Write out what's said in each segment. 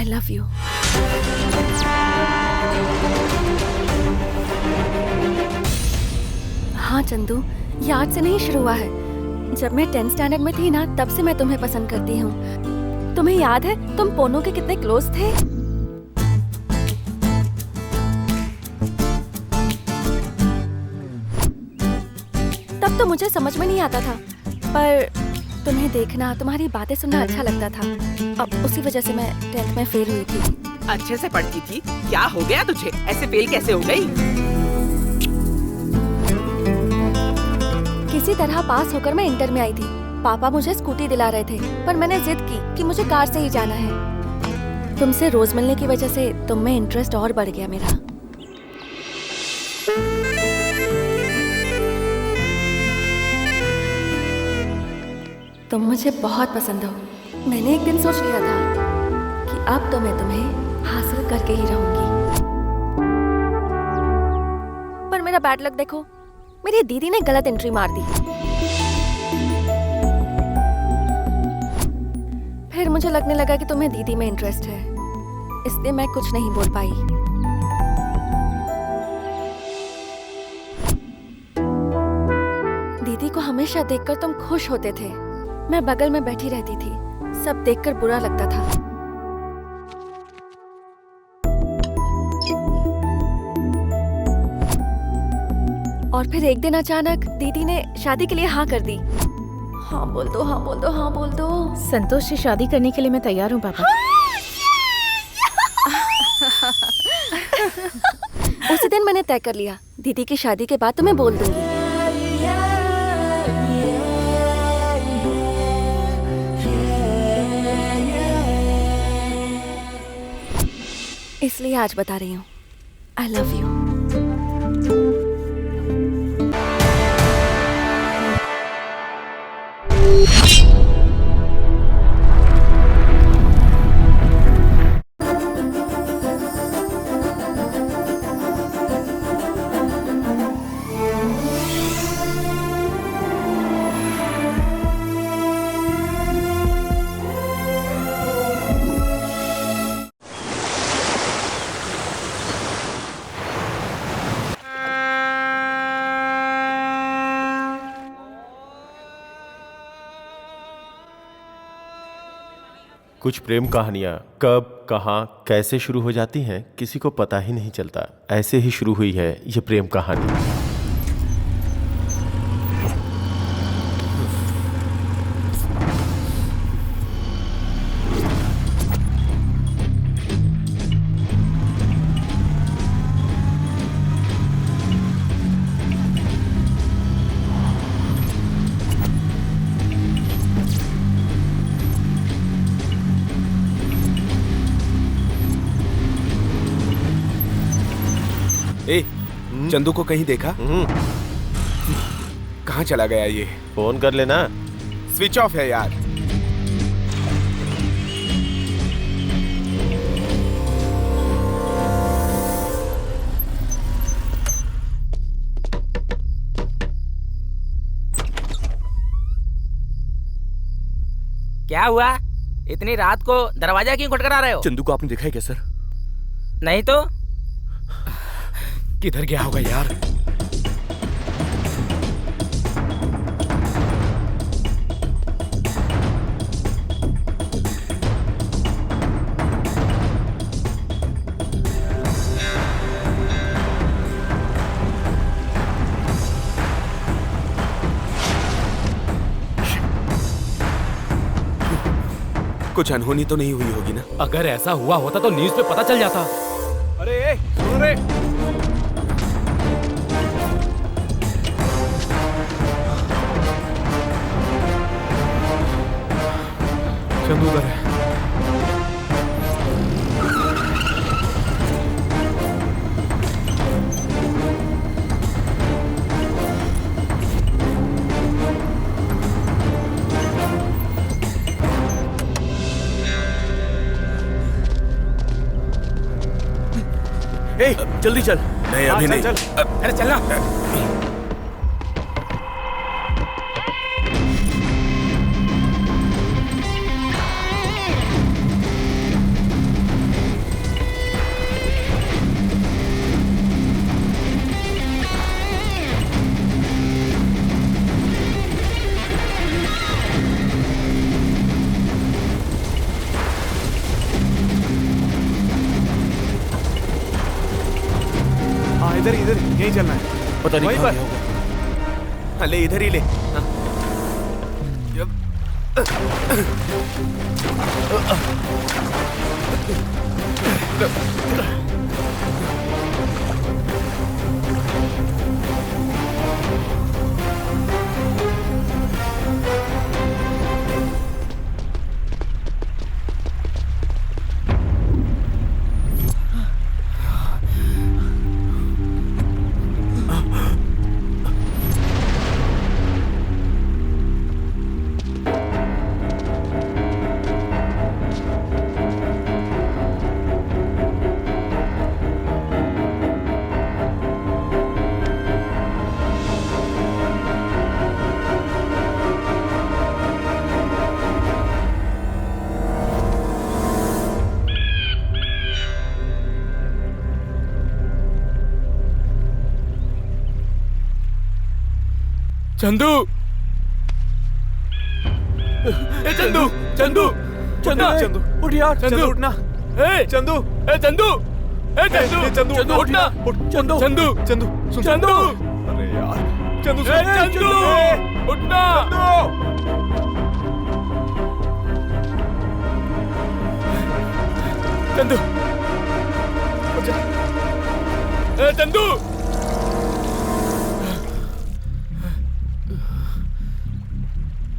I love you. हाँ चंदू, ये आज से नहीं शुरू हुआ है। जब मैं 10th स्टैंडर्ड में थी ना, तब से मैं तुम्हें पसंद करती हूँ। तुम्हें याद है तुम पोनो के कितने क्लोज थे? तब तो मुझे समझ में नहीं आता था, पर तुम्हें देखना, तुम्हारी बातें सुनना अच्छा लगता था। अब उसी वजह से मैं 10th में फेल हुई थी। अच्छे से पढ़ती थी, क्या हो गया तुझे? ऐसे फेल कैसे हो गई? किसी तरह पास होकर मैं इंटर में आई थी। पापा मुझे स्कूटी दिला रहे थे, पर मैंने जिद की कि मुझे कार से ही जाना है। तुमसे रोज मिलने की वजह से तुम में इंटरेस्ट और बढ़ गया मेरा। तुम मुझे बहुत पसंद हो। मैंने एक दिन सोच लिया था कि अब तो मैं तुम्हें हासिल करके ही रहूंगी। पर मेरा बैड लक देखो, मेरी दीदी ने गलत एंट्री मार दी। फिर मुझे लगने लगा कि तुम्हें दीदी में इंटरेस्ट है, इसलिए मैं कुछ नहीं बोल पाई। दीदी को हमेशा देखकर तुम खुश होते थे। मैं बगल में बैठी रहती थी, सब देखकर बुरा लगता था। और फिर एक दिन अचानक दीदी ने शादी के लिए हाँ कर दी। हाँ बोल दो, हाँ बोल दो, हाँ बोल दो। संतोष से शादी करने के लिए मैं तैयार हूँ पापा। उसी दिन मैंने तय कर लिया, दीदी की शादी के बाद तुम्हें बोल दूंगी। इसलिए आज बता रही हूँ, आई लव यू। कुछ प्रेम कहानियाँ कब, कहाँ, कैसे शुरू हो जाती हैं किसी को पता ही नहीं चलता। ऐसे ही शुरू हुई है ये प्रेम कहानी। ए, चंदू को कहीं देखा? कहाँ चला गया ये? फोन कर लेना। स्विच ऑफ है यार। क्या हुआ? इतनी रात को दरवाजा क्यों खटखटा रहे हो? चंदू को आपने देखा है क्या सर? नहीं तो किधर गया होगा यार? कुछ अनहोनी तो नहीं हुई होगी ना? अगर ऐसा हुआ होता तो न्यूज़ पे पता चल जाता। अरे सुनो रे। चंदू उधर है। ए, जल्दी चल। नहीं अभी नहीं। चल। अरे चलना। इधर इधर यहीं चलना है। पता नहीं वहीं कहाँ पर। गया होगा। हाँ, ले इधर ही ले। हाँ। चंदू, ए चंदू, चंदू, चंदू, चंदू उठ यार। चंदू उठना। ए चंदू, ए चंदू, ए चंदू, चंदू चंदू उठना, चंदू चंदू, चंदू सुन। चंदू, अरे यार चंदू ए चंदू, उठना, चंदू, ए चंदू।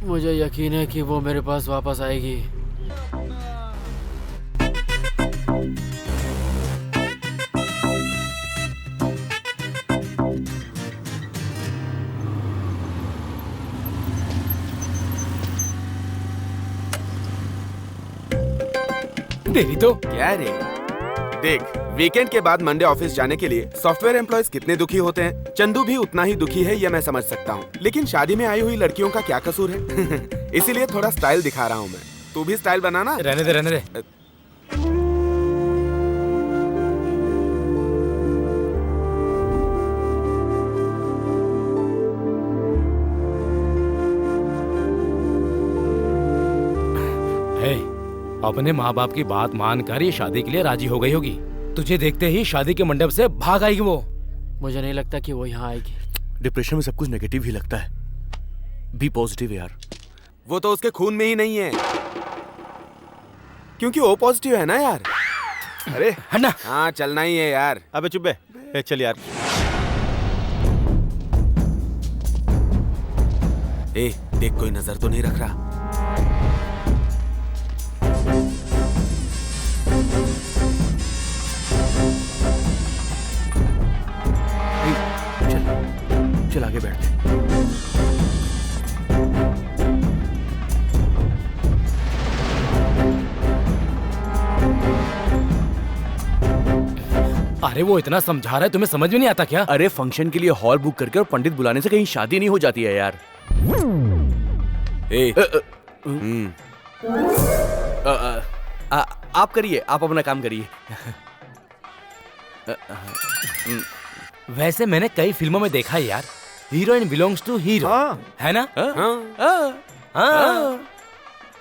मुझे यकीन है कि वो मेरे पास वापस आएगी। तेरी तो क्या रे? देख, वीकेंड के बाद मंडे ऑफिस जाने के लिए सॉफ्टवेयर एम्प्लॉयज कितने दुखी होते हैं। चंदू भी उतना ही दुखी है, ये मैं समझ सकता हूँ। लेकिन शादी में आई हुई लड़कियों का क्या कसूर है? इसीलिए थोड़ा स्टाइल दिखा रहा हूँ मैं। तू भी स्टाइल बनाना। रहने दे, रहने दे। हे, अपने माँ बाप की बात मानकर ये शादी के लिए राजी हो गई होगी। तुझे देखते ही शादी के मंडप से भाग आएगी वो। मुझे नहीं लगता कि वो यहाँ आएगी। डिप्रेशन में सब कुछ नेगेटिव ही लगता है। बी पॉजिटिव यार। वो तो उसके खून में ही नहीं है, क्योंकि वो पॉजिटिव है ना यार। अरे हन्ना। हाँ, चलना ही है यार। अबे चुप बे। ए, चल यार। ए, देख कोई नजर तो नहीं रख रहा। चल आगे बैठते। अरे वो इतना समझा रहा है, तुम्हें समझ में नहीं आता क्या? अरे फंक्शन के लिए हॉल बुक करके और पंडित बुलाने से कहीं शादी नहीं हो जाती है यार। आप करिए, आप अपना काम करिए। वैसे मैंने कई फिल्मों में देखा है यार, हीरोइन बिलोंग्स टू हीरो, है ना? हाँ।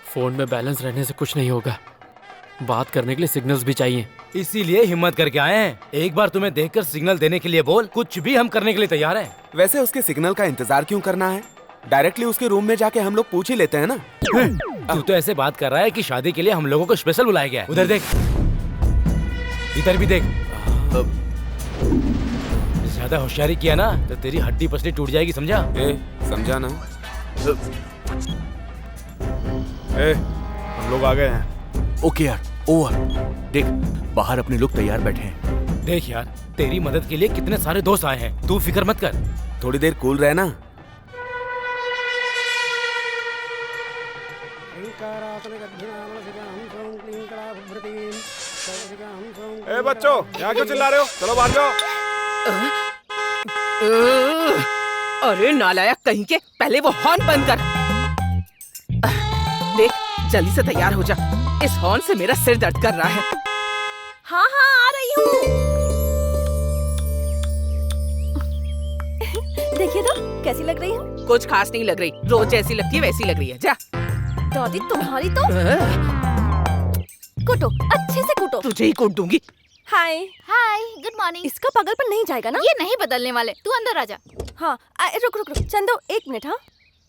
फोन में बैलेंस रहने से कुछ नहीं होगा। बात करने के लिए सिग्नल्स भी चाहिए। इसीलिए हिम्मत करके आए हैं। एक बार तुम्हें देखकर सिग्नल देने के लिए बोल, कुछ भी हम करने के लिए तैयार हैं। वैसे उसके सिग्नल का इंतजार क्यों करना है? डायरेक्टली उसके रूम में जाके हम लोग पूछ ही लेते हैं ना। तू तो ऐसे बात कर रहा है कि शादी के लिए हम लोगों को स्पेशल बुलाया गया है। उधर देख, इधर भी देख। ज्यादा होशियारी किया ना तो तेरी हड्डी पसली टूट जाएगी, समझा? समझा ना। हम लोग आ गए हैं। ओके यार, ओवर। देख, बाहर अपने लोग तैयार बैठे हैं। देख यार, तेरी मदद के लिए कितने सारे दोस्त आए हैं, तू फिक्र मत कर। थोड़ी देर कूल रहना। ए बच्चों, यहाँ क्यों चिल्ला रहे हो? चलो बाहर जाओ। अरे नालायक कहीं के, पहले वो हॉर्न बंद कर। देख, जल्दी से तैयार हो जा। इस हॉर्न से मेरा सिर दर्द कर रहा है। हाँ हाँ, आ रही हूँ। देखिए तो कैसी लग रही हूँ? कुछ खास नहीं लग रही, रोज जैसी लगती है वैसी लग रही है। जा। दादी तुम्हारी तो। कुटो, अच्छे से कुटो। तुझे ही कूट दूंगी। हाय। हाय, गुड मॉर्निंग। इसका पागलपन नहीं जाएगा ना? ये नहीं बदलने वाले, तू अंदर आ जा। हाँ, रुक रुक रुक चंदो, 1 मिनट। हाँ,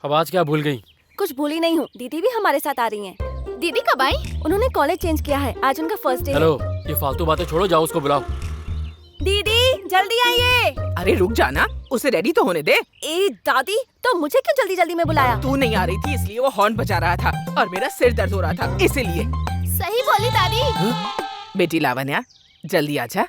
अब आज क्या भूल गई? कुछ भूली नहीं हूँ, दीदी भी हमारे साथ आ रही हैं। दीदी कब आई? उन्होंने कॉलेज चेंज किया है, आज उनका फर्स्ट डे। हेलो, ये फालतू बातें छोड़ो, जाओ उसको बुलाओ। दीदी जल्दी आइए। अरे रुक जाना, उसे रेडी तो होने दे। ए दादी, तो मुझे क्यों जल्दी जल्दी में बुलाया? तू नहीं आ रही थी इसलिए वो हॉर्न बजा रहा था और मेरा सिर दर्द हो रहा था इसीलिए। सही बोली दादी। बेटी लावण्या, जल्दी आजा।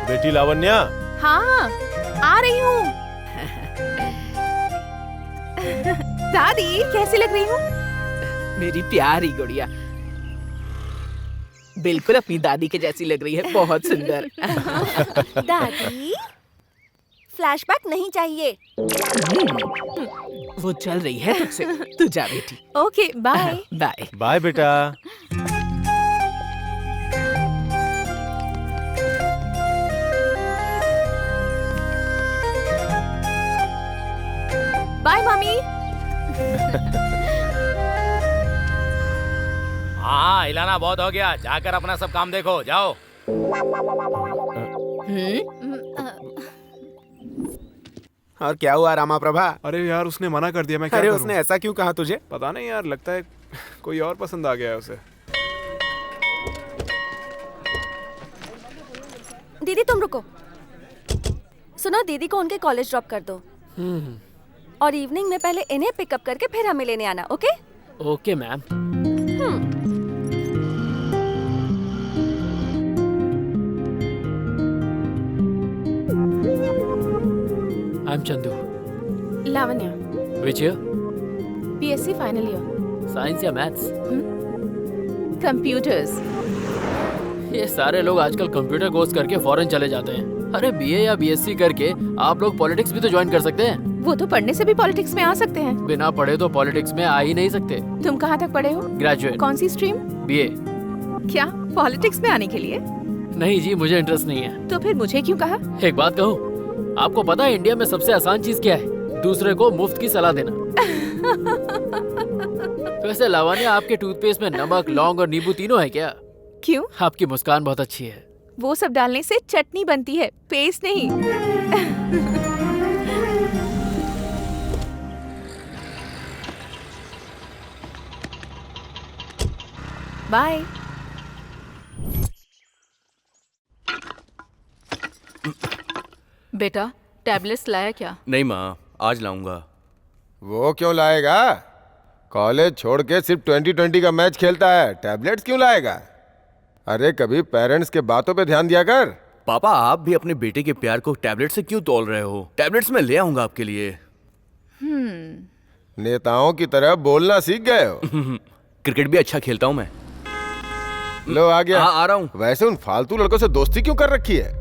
बेटी लावण्या। हाँ, आ रही हूँ। दादी कैसी लग रही हूँ? मेरी प्यारी गुड़िया, बिल्कुल अपनी दादी के जैसी लग रही है, बहुत सुंदर। दादी, फ्लैशबैक नहीं चाहिए। वो चल रही है तुझसे, तू जा बेटी। Okay, bye. बाय। बाय बेटा। Bye mummy. हाँ, हिलाना बहुत हो गया, जाकर अपना सब काम देखो, जाओ। और क्या हुआ रामा प्रभा? अरे यार उसने मना कर दिया, मैं क्या अरे करूं? उसने ऐसा क्यों कहा तुझे? पता नहीं यार, लगता है कोई और पसंद आ गया है उसे। दीदी तुम रुको, सुनो, दीदी को उनके कॉलेज ड्रॉप कर दो और इवनिंग में पहले इन्हें पिकअप करके फिर हमें लेने आना। Okay? Okay ma'am. I am Chandu. Lavanya, which year? BSc final year. Science या मैथ्स? कंप्यूटर्स। ये सारे लोग आजकल कंप्यूटर कोर्स करके फॉरेन चले जाते हैं। अरे बीए या बीएससी करके आप लोग पॉलिटिक्स भी तो ज्वाइन कर सकते हैं। वो तो पढ़ने से भी पॉलिटिक्स में आ सकते हैं। बिना पढ़े तो पॉलिटिक्स में आ ही नहीं सकते। तुम कहाँ तक पढ़े हो? ग्रेजुएट। कौन सी स्ट्रीम? बीए। क्या पॉलिटिक्स में आने के लिए? नहीं जी, मुझे इंटरेस्ट नहीं है। तो फिर मुझे क्यों कहा? एक बात कहूँ, आपको पता है इंडिया में सबसे आसान चीज क्या है? दूसरे को मुफ्त की सलाह देना। वैसे लावण्या, आपके टूथपेस्ट में नमक, लौंग और नींबू तीनों है क्या? क्यों? आपकी मुस्कान बहुत अच्छी है। वो सब डालने से चटनी बनती है, पेस्ट नहीं। बाय। बेटा, टैबलेट्स लाया क्या? नहीं माँ, आज लाऊंगा। वो क्यों लाएगा? कॉलेज छोड़ के सिर्फ 2020 का मैच खेलता है, टैबलेट्स क्यों लाएगा? अरे कभी पेरेंट्स के बातों पे ध्यान दिया कर। पापा, आप भी अपने बेटे के प्यार को टैबलेट से क्यों तोल रहे हो? टैबलेट्स मैं ले आऊंगा आपके लिए। नेताओं की तरह बोलना सीख गए हो। क्रिकेट भी अच्छा खेलता हूँ मैं। लो आ गया। हाँ, आ रहा हूँ। वैसे उन फालतू लड़कों से दोस्ती क्यों कर रखी है?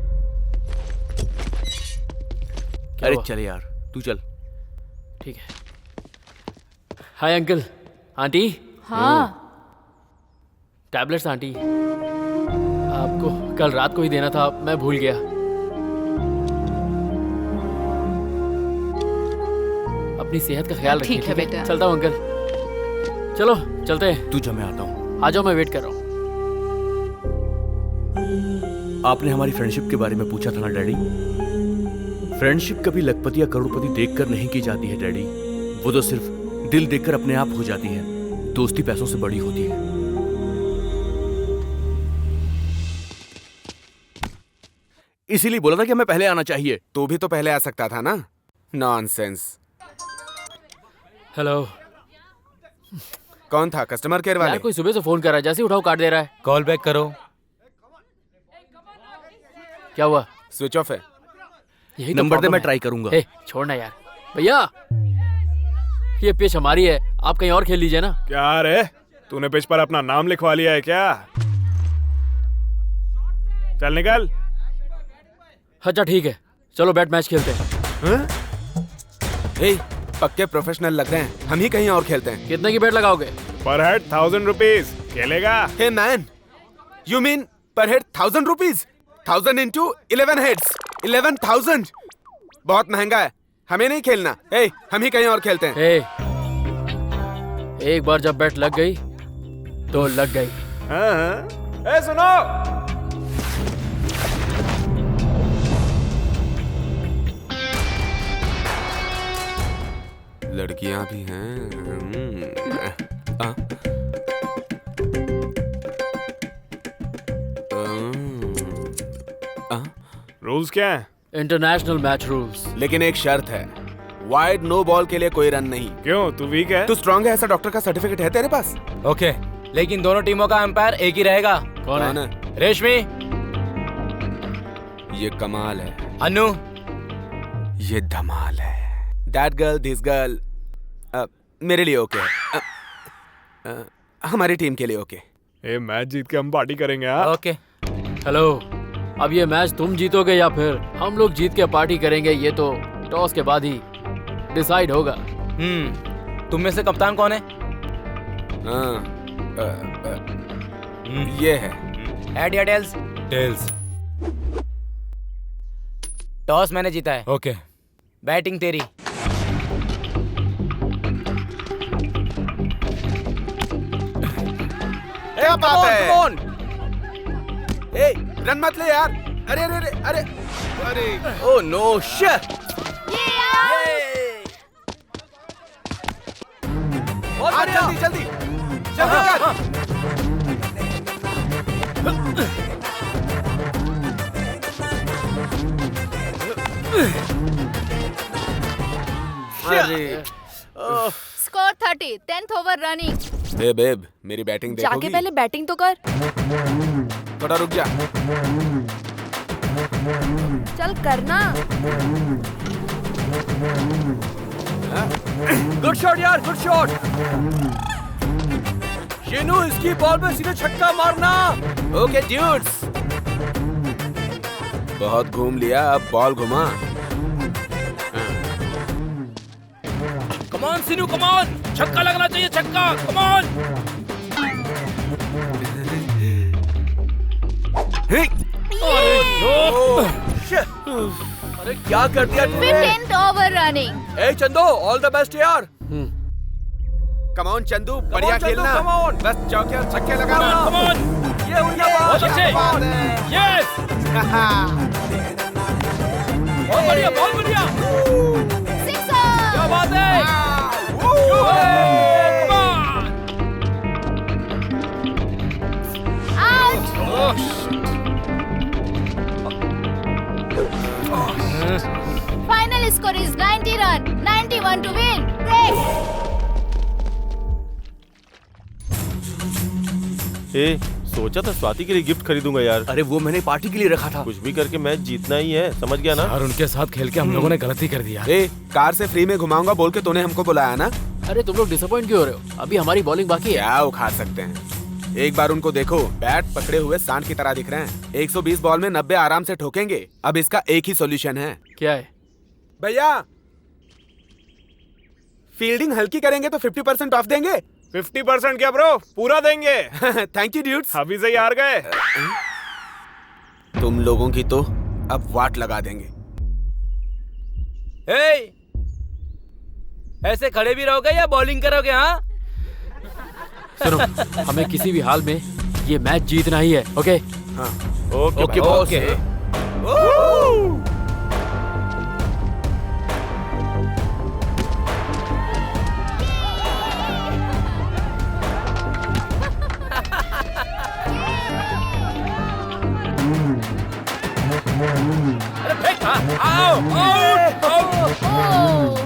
अरे चल यार, तू चल। ठीक है। Hi uncle, aunty. हाँ। टैबलेट्स आंटी, आपको कल रात को ही देना था, मैं भूल गया। अपनी सेहत का ख्याल रखिए। ठीक है बेटा। चलता हूँ अंकल। चलो चलते हैं। तू जा, मैं आता हूँ। आ जाओ, मैं वेट कर रहा हूँ। आपने हमारी फ्रेंडशिप के बारे में पूछा था ना डैडी? फ्रेंडशिप कभी लखपति या करोड़पति देखकर नहीं की जाती है डैडी। वो तो सिर्फ दिल देखकर अपने आप हो जाती है। दोस्ती पैसों से बड़ी होती है। इसीलिए बोला था कि हमें पहले आना चाहिए। तू भी तो पहले आ सकता था ना। नॉनसेंस। हेलो। कौन था? कस्टमर केयर वाले? यार कोई सुबह से फोन कर रहा है, जैसे उठाओ काट दे रहा है। कॉल बैक करो। क्या हुआ? स्विच ऑफ है। यही तो नंबर दे, प्रॉब्लम मैं है। ट्राई करूंगा। हे, छोड़ना यार। भैया, ये पिच हमारी है, आप कहीं और खेल लीजिए ना। क्या रे, तूने पिच पर अपना नाम लिखवा लिया है क्या? चल निकल। अच्छा ठीक है, चलो बैट मैच खेलते हैं। ए, पक्के प्रोफेशनल लग रहे हैं, हम ही कहीं और खेलते हैं। कितने की बैट लगाओगे? पर हेड 1000 रुपीज। खेलेगा? हे मैन, यू मीन पर हेड 1000 रुपीज? 1000 into 11 heads, 11,000। बहुत महंगा है, हमें नहीं खेलना। ए, हम ही कहीं और खेलते हैं। एक बार जब बैट लग गई तो लग गई। ए सुनो, लड़कियां भी हैं। रूल्स क्या है? International match rules. लेकिन एक शर्त है, वाइड नो बॉल के लिए कोई रन नहीं। क्यों, तू वीक है? तू स्ट्रांग है, ऐसा डॉक्टर का सर्टिफिकेट है तेरे पास? ओके, लेकिन दोनों टीमों का अंपायर एक ही रहेगा। कौन है? रेशमी। ये कमाल है। अनु। ये धमाल है। दैट गर्ल, दिस गर्ल, मेरे लिए ओके है। हमारी टीम के लिए ओके। ये मैच जीत के हम पार्टी करेंगे। हाँ ओके। हेलो, अब ये मैच तुम जीतोगे या फिर हम लोग जीत के पार्टी करेंगे, ये तो टॉस के बाद ही डिसाइड होगा। तुम में से कप्तान कौन है? ये है। हेड या टेल्स? टेल्स। टॉस मैंने जीता है। ओके। बैटिंग तेरी। क्या बात है? ए, रन मत ले यार। अरे अरे अरे अरे अरे, ओह नो शिट। जल्दी जल्दी जल्दी कर। अरे स्कोर 30, 10th ओवर रनिंग। ए बेब, मेरी बैटिंग देखोगी? जाके पहले बैटिंग तो कर। थोड़ा रुक जा। चल करना। गुड शॉट यार, गुड शॉट। शेनू, इसकी बॉल में सीधे छक्का मारना। ओके ड्यूड्स, बहुत घूम लिया, अब बॉल घुमा। Come on Sinu, come on, छक्का लगना चाहिए, छक्का, कम ऑन। अरे क्या कर दिया तूने? 10th over running. ए चंदो, ऑल द बेस्ट यार। कम ऑन चंदू, बढ़िया खेलना। बस चौके और छक्के लगाना। Come on. ये हुई ना बात। बहुत अच्छे। यस। बहुत बढ़िया, बहुत बढ़िया। सिक्सर। क्या बात है? Final score is 90 run, 91 to win. Break. ए, सोचा था स्वाति के लिए गिफ्ट खरीदूंगा यार। अरे वो मैंने पार्टी के लिए रखा था। कुछ भी करके मैच जीतना ही है, समझ गया ना? और उनके साथ खेल के हम लोगों ने गलती कर दिया। ए, कार से फ्री में घुमाऊंगा बोल के तूने हमको बुलाया ना? अरे तुम लोग डिसअपॉइंट क्यों हो रहे हो? अभी हमारी बॉलिंग बाकी है। क्या उखाड़ सकते हैं? एक बार उनको देखो, बैट पकड़े हुए सांड की तरह दिख रहे हैं। 120 बॉल में 90 आराम से ठोकेंगे। अब इसका एक ही सॉल्यूशन है। क्या है भैया? फील्डिंग हल्की करेंगे तो 50% ऑफ देंगे। 50% क्या ब्रो, पूरा देंगे। Thank you dudes. अभी से ही हार गए। तुम लोगों की तो अब वाट लगा देंगे। ए, ऐसे खड़े भी रहोगे या बॉलिंग करोगे? हाँ, सुनो, हमें किसी भी हाल में ये मैच जीतना ही है। ओके? हाँ। Okay boss. अरे फेंक, आओ, आउट, आउट।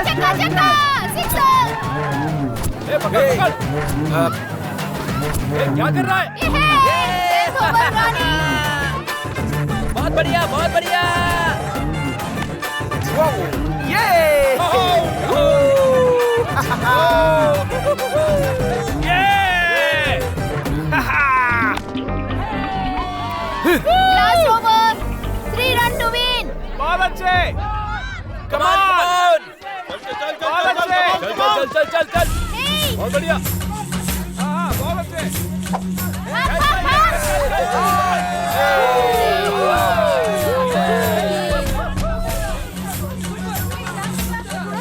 चक्का चक्का, सिक्सर। ए, पकड़, पकड़। ए, क्या कर रहा है? 10th over running. बहुत बढ़िया, बहुत बढ़िया। Last over, 3 run to win. बहुत अच्छे। Come on. बहुत अच्छे। चल। Hey. बहुत बढ़िया। हाँ, बहुत अच्छे।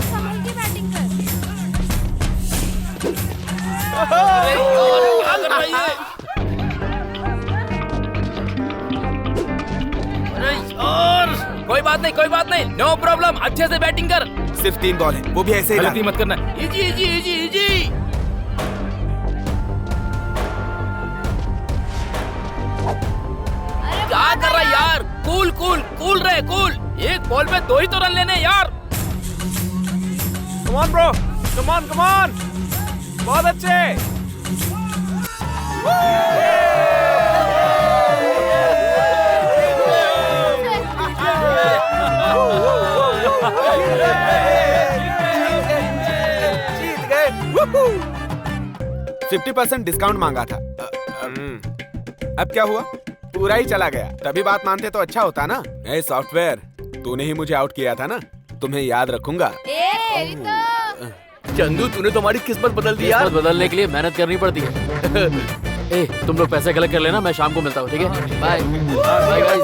संभल के बैटिंग कर। कोई बात नहीं, नो प्रॉब्लम, अच्छे से बैटिंग कर। सिर्फ 3 बॉल है, वो भी ऐसे ही गलती डाल। मत करना। Easy easy easy easy. क्या कर रहा है यार? कूल कूल कूल रहे, कूल। एक बॉल पे 2 ही तो रन लेने यार। Come on bro, come on come on, बहुत अच्छे। जीत गए। 50% डिस्काउंट मांगा था। अब क्या हुआ? पूरा ही चला गया। तभी बात मानते तो अच्छा होता ना। ए सॉफ्टवेयर, तूने ही मुझे आउट किया था ना, तुम्हें याद रखूंगा। चंदू, तूने तो हमारी किस्मत बदल दी यार। किस्मत बदलने के लिए मेहनत करनी पड़ती है। ए, तुम लोग पैसे कलेक्ट कर लेना, मैं शाम को मिलता हूँ, ठीक है? Bye bye guys.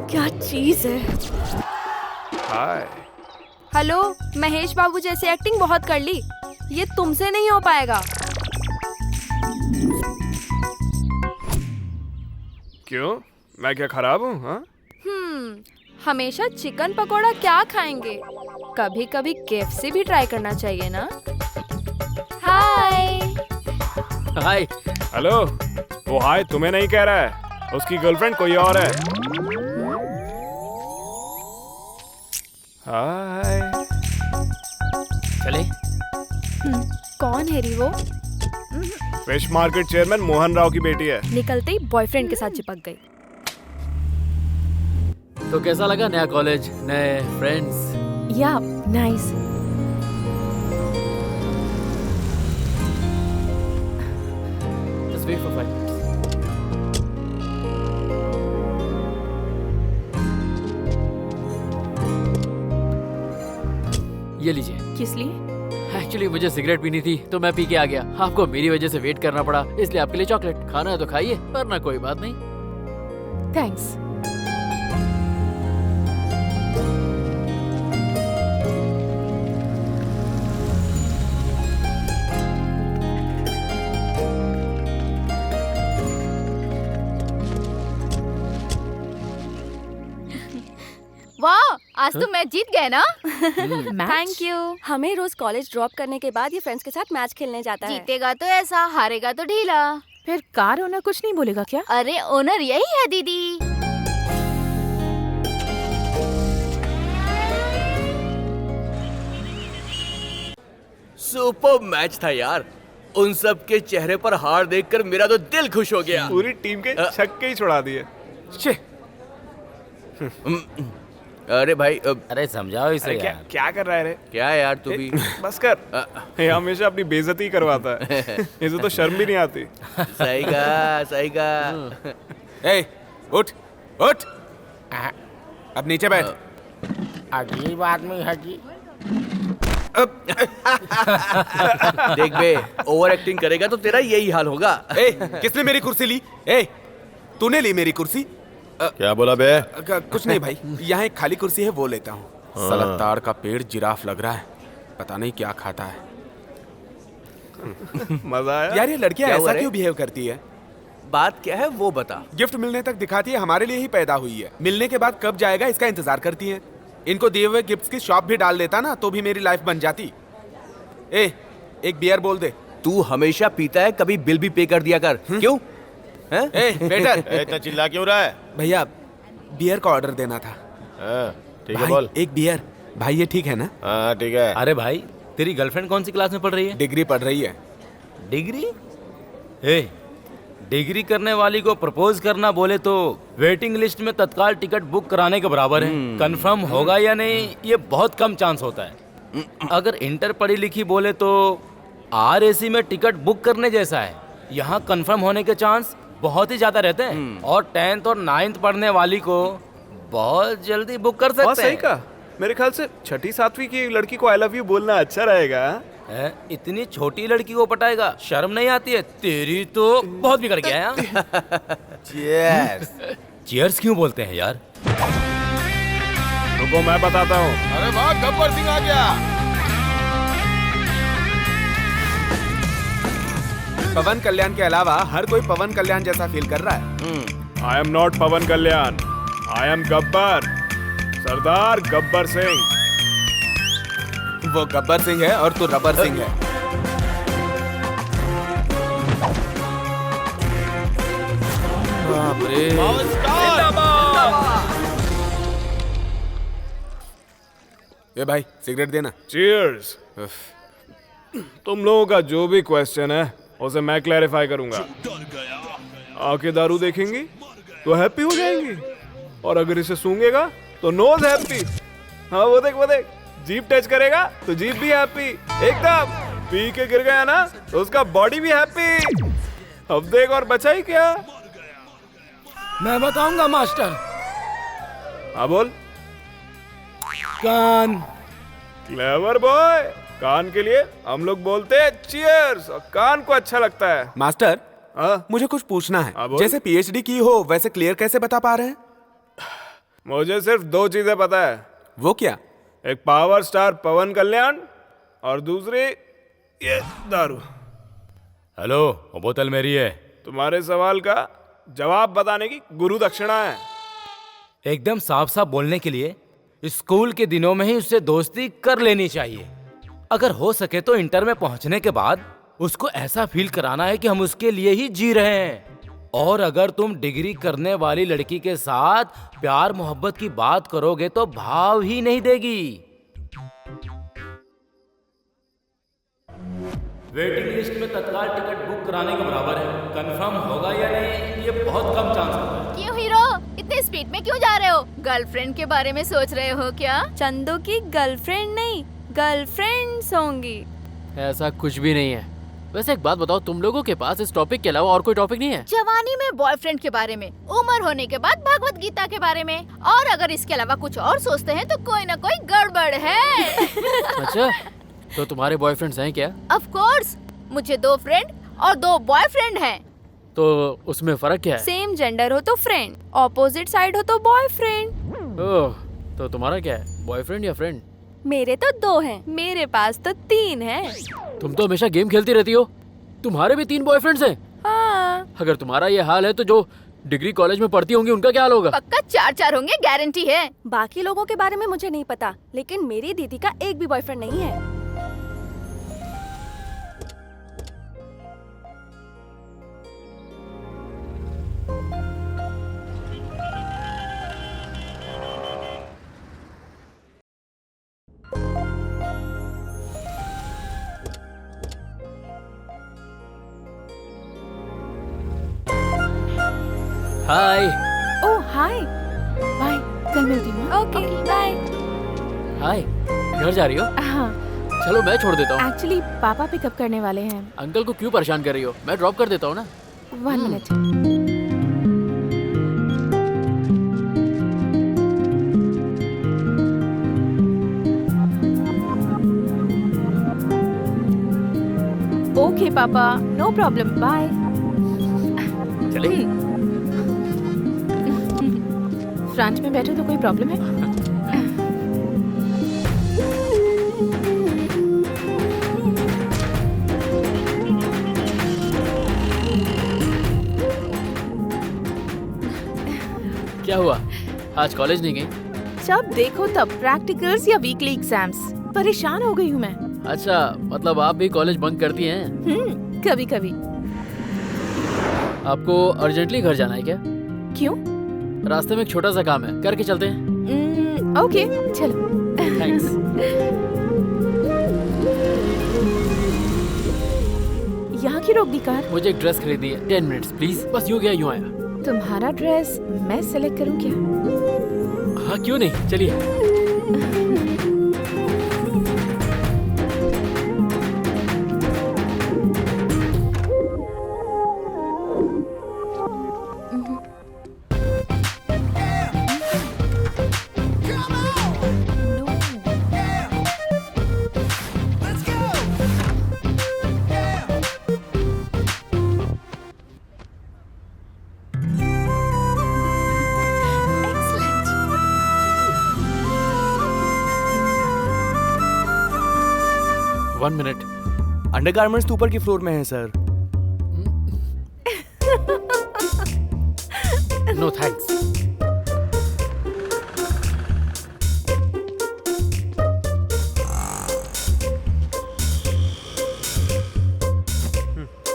क्या चीज है। हाय। हेलो, महेश बाबू जैसी एक्टिंग बहुत कर ली, ये तुमसे नहीं हो पाएगा। क्यों, मैं क्या खराब हूँ? हाँ, हमेशा चिकन पकोड़ा क्या खाएंगे, कभी कभी KFC भी ट्राई करना चाहिए ना। हाय। हाय। हेलो। वो हाय तुम्हें नहीं कह रहा है, उसकी गर्लफ्रेंड कोई और है। हाय। चले। कौन है री वो? Fish market chairman Mohan Rao की बेटी है। निकलते ही बॉयफ्रेंड के साथ चिपक गई। तो कैसा लगा नया कॉलेज, नए फ्रेंड्स? या nice. Just wait for 5 minutes. ये लीजिए। किस लिए? एक्चुअली मुझे सिगरेट पीनी थी तो मैं पी के आ गया। आपको मेरी वजह से वेट करना पड़ा, इसलिए आपके लिए चॉकलेट। खाना है तो खाइए, वरना कोई बात नहीं। थैंक्स। वाह, आज तो मैच जीत गए ना। Thank you. हमें रोज कॉलेज ड्रॉप करने के बाद ये फ्रेंड्स के साथ मैच खेलने जाता है। जीतेगा तो ऐसा, हारेगा तो ढीला। फिर कार ओनर कुछ नहीं बोलेगा क्या? अरे ओनर यही है दीदी। सुपर मैच था यार। उन सब के चेहरे पर हार देखकर मेरा तो दिल खुश हो गया। पूरी टीम के छक्के ही छुड़ा दिए। अरे भाई, अरे समझाओ इसे अरे यार। क्या कर रहा है रे? क्या यार तू भी? बस कर। ये हमेशा अपनी बेइज्जती करवाता है। इसे तो शर्म भी नहीं आती। सही कहा, सही कहा। ए, उठ उठ, अब नीचे बैठ। अजीब आदमी है जी। देख बे, ओवर एक्टिंग करेगा तो तेरा यही हाल होगा। ए, किसने मेरी कुर्सी ली? ए, तूने ली मेरी कुर्सी? क्या बोला बे? कुछ नहीं भाई, यहाँ एक खाली कुर्सी है, वो लेता हूँ। साला ताड़ का पेड़ जिराफ लग रहा है, पता नहीं क्या खाता है। मजा आया यार ये लड़कियाँ क्या हुआ ऐसा रे? क्यों बिहेव करती है? बात क्या है वो बता। गिफ्ट मिलने तक दिखाती है हमारे लिए ही पैदा हुई है, मिलने के बाद कब जाएगा इसका इंतजार करती है। इनको दिए हुए गिफ्ट्स की शॉप भी डाल देता ना तो भी मेरी लाइफ बन जाती। ए, एक बियर बोल दे। तू हमेशा पीता है, कभी बिल भी पे कर दिया कर। क्यों? हैं? ए वेटर, इतना चिल्ला क्यों रहा है? भैया बियर का ऑर्डर देना था। ठीक है भाई, बोल। एक बियर। भाई ये ठीक है ना? हाँ ठीक है। अरे भाई, तेरी गर्लफ्रेंड कौन सी क्लास में पढ़ रही है? डिग्री पढ़ रही है। डिग्री? ए, डिग्री करने वाली को प्रपोज करना बोले तो वेटिंग लिस्ट में तत्काल टिकट बुक कराने के बराबर है। कंफर्म होगा या नहीं ये बहुत कम चांस होता है। अगर इंटर पढ़ी लिखी बोले तो RAC में टिकट बुक करने जैसा है। यहाँ कंफर्म होने के चांस बहुत ही ज्यादा रहते हैं और 10th और 9th पढ़ने वाली को बहुत जल्दी बुक कर सकते हैं। सही कहा। मेरे ख्याल से 6ठी 7वीं की लड़की को आई लव यू बोलना अच्छा रहेगा। इतनी छोटी लड़की को पटाएगा, शर्म नहीं आती है? तेरी तो बहुत बिगड़ गया है। चीयर्स। चीयर्स क्यों बोलते हैं यार? रुको मैं बताता हूँ। अरे वाह, गब्बर सिंह आ गया। पवन कल्याण के अलावा हर कोई पवन कल्याण जैसा फील कर रहा है। I am not Pawan Kalyan, I am Gabbar, Sardar Gabbar Singh. वो गब्बर सिंह है और तू रबर सिंह है। बाप रे। ये भाई सिगरेट देना। चीयर्स। तुम लोगों का जो भी क्वेश्चन है उसे मैं क्लैरिफाई करूंगा। आंखें दारू देखेंगी तो हैप्पी हो जाएंगी, और अगर इसे सूंघेगा तो नोज हैप्पी। हाँ वो देख, जीभ टच करेगा तो जीभ भी हैप्पी एकदम। पी के गिर गया ना तो उसका बॉडी भी हैप्पी। अब देख और बचा ही क्या। मैं बताऊंगा मास्टर। हाँ बोल। कान। Clever boy. कान के लिए हम लोग बोलते हैं चीयर्स, और कान को अच्छा लगता है। मास्टर, मुझे कुछ पूछना है। जैसे पीएचडी की हो वैसे क्लियर कैसे बता पा रहे हैं? मुझे सिर्फ 2 चीजें पता है। वो क्या? एक पावर स्टार पवन कल्याण और दूसरी ये दारू। हेलो, वो बोतल मेरी है। तुम्हारे सवाल का जवाब बताने की गुरु दक्षिणा है। एकदम साफ साफ बोलने के लिए स्कूल के दिनों में ही उससे दोस्ती कर लेनी चाहिए। अगर हो सके तो इंटर में पहुंचने के बाद उसको ऐसा फील कराना है कि हम उसके लिए ही जी रहे हैं। और अगर तुम डिग्री करने वाली लड़की के साथ प्यार मोहब्बत की बात करोगे तो भाव ही नहीं देगी। वेटिंग लिस्ट में तत्काल टिकट बुक कराने के बराबर है। कंफर्म होगा या नहीं, ये बहुत कम चांस है। क्यों हीरो, इतने स्पीड में क्यों जा रहे हो? गर्लफ्रेंड के बारे में सोच रहे हो क्या? चंदू की गर्लफ्रेंड नहीं, गर्लफ्रेंड्स होंगी। ऐसा कुछ भी नहीं है। वैसे एक बात बताओ, तुम लोगों के पास इस टॉपिक के अलावा और कोई टॉपिक नहीं है? जवानी में बॉयफ्रेंड के बारे में, उम्र होने के बाद भगवत गीता के बारे में, और अगर इसके अलावा कुछ और सोचते हैं तो कोई ना कोई गड़बड़ है। अच्छा, तो तुम्हारे बॉयफ्रेंड्स हैं क्या? ऑफ कोर्स, मुझे 2 फ्रेंड और 2 बॉयफ्रेंड हैं। तो उसमें फर्क क्या है? सेम जेंडर हो तो फ्रेंड, ऑपोजिट साइड हो तो बॉयफ्रेंड। ओह, तो तुम्हारा क्या है, बॉयफ्रेंड या फ्रेंड? मेरे तो 2 हैं, मेरे पास तो 3 हैं। तुम तो हमेशा गेम खेलती रहती हो, तुम्हारे भी 3 बॉयफ्रेंड्स हैं? हाँ। अगर तुम्हारा ये हाल है तो जो डिग्री कॉलेज में पढ़ती होंगी उनका क्या हाल होगा? पक्का 4 होंगे, गारंटी है। बाकी लोगों के बारे में मुझे नहीं पता, लेकिन मेरी दीदी का एक भी बॉयफ्रेंड नहीं है। हाय। ओह हाय। बाय, कल मिलती हूँ। Okay bye. हाय, घर जा रही हो? हाँ, चलो मैं छोड़ देता हूँ। एक्चुअली पापा पिकअप करने वाले हैं। अंकल को क्यों परेशान कर रही हो? मैं ड्रॉप कर देता हूँ ना। 1 मिनट। ओके पापा, नो प्रॉब्लम, बाय। चले? फ्रंट में बैठे तो कोई प्रॉब्लम है? क्या हुआ, आज कॉलेज नहीं गई? जब देखो तब प्रैक्टिकल्स या वीकली एग्जाम्स, परेशान हो गई हूँ मैं। अच्छा, मतलब आप भी कॉलेज बंक करती हैं? कभी कभी। आपको अर्जेंटली घर जाना है क्या? क्यों? रास्ते में एक छोटा सा काम है, करके चलते हैं। ओके, चलो। थैंक्स। यहाँ की रोक दी कार? मुझे एक ड्रेस खरीदनी है, 10 मिनट्स प्लीज। बस यूँ गया यूँ आया। तुम्हारा ड्रेस मैं सेलेक्ट करूँ क्या? हाँ क्यों नहीं, चलिए। 1 मिनट। अंडरगारमेंट्स तो ऊपर की फ्लोर में है सर। No thanks.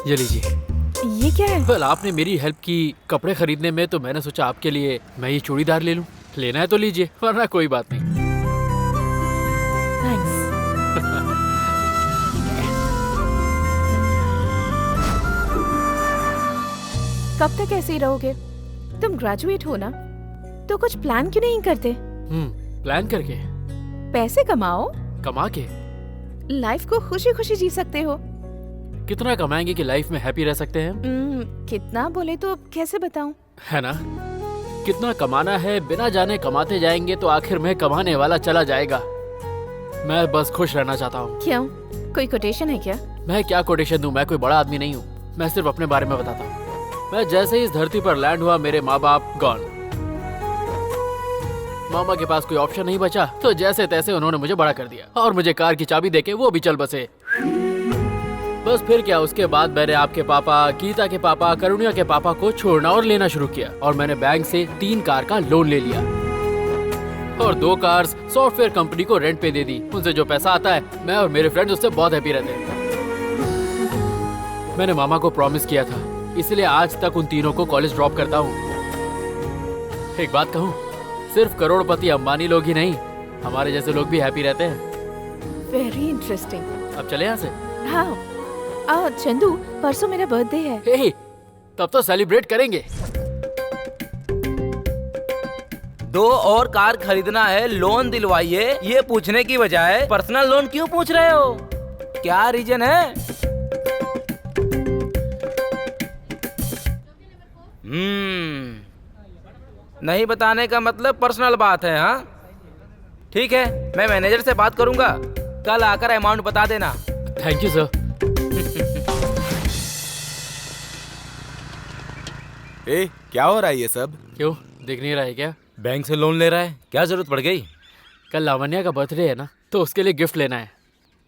ये लीजिए। ये क्या है? वेल, आपने मेरी हेल्प की कपड़े खरीदने में, तो मैंने सोचा आपके लिए मैं ये चूड़ीदार ले लूं। लेना है तो लीजिए, वरना कोई बात नहीं। थैंक्स। कब तक ऐसे ही रहोगे? तुम ग्रेजुएट हो ना, तो कुछ प्लान क्यों नहीं करते? प्लान करके? पैसे कमाओ, कमा के? लाइफ को खुशी खुशी जी सकते हो। कितना कमाएंगे कि लाइफ में हैप्पी रह सकते हैं? कितना बोले तो कैसे बताऊं? है ना? कितना कमाना है बिना जाने कमाते जाएंगे तो आखिर में कमाने वाला चला जाएगा। मैं बस खुश रहना चाहता हूँ। क्यों? कोई कोटेशन है क्या? मैं क्या कोटेशन दूं? मैं कोई बड़ा आदमी नहीं हूँ। मैं सिर्फ अपने बारे में बताता हूँ। मैं जैसे ही इस धरती पर लैंड हुआ, मेरे माँ बाप गॉन। मामा के पास कोई ऑप्शन नहीं बचा, तो जैसे तैसे उन्होंने मुझे बड़ा कर दिया और मुझे कार की चाबी देके वो भी चल बसे। बस फिर क्या, उसके बाद मैंने आपके पापा, गीता के पापा, करुणिया के पापा को छोड़ना और लेना शुरू किया और मैंने बैंक से 3 कार का लोन ले लिया और 2 कार्स सॉफ्टवेयर कंपनी को रेंट पे दे दी। उनसे जो पैसा आता है, मैं और मेरे फ्रेंड्स उससे बहुत हैप्पी रहते हैं। मैंने मामा को प्रॉमिस किया था, इसलिए आज तक उन तीनों को कॉलेज ड्रॉप करता हूँ। एक बात कहूँ, सिर्फ करोड़पति अंबानी लोग ही नहीं, हमारे जैसे लोग भी हैप्पी रहते हैं। Very interesting. अब चले यहाँ से? हाँ। चंदू, परसों मेरा बर्थडे है। हे, तब तो सेलिब्रेट करेंगे। 2 और कार खरीदना है, लोन दिलवाइए, ये पूछने की बजाय पर्सनल लोन क्यों पूछ रहे हो? क्या रीजन है? नहीं बताने का मतलब पर्सनल बात है। हाँ ठीक है, मैं मैनेजर से बात करूंगा, कल आकर अमाउंट बता देना। Thank you sir. क्या हो रहा है ये सब? क्यों, दिख नहीं रहा है क्या? बैंक से लोन ले रहा है, क्या जरूरत पड़ गई? कल लावण्या का बर्थडे है ना, तो उसके लिए गिफ्ट लेना है।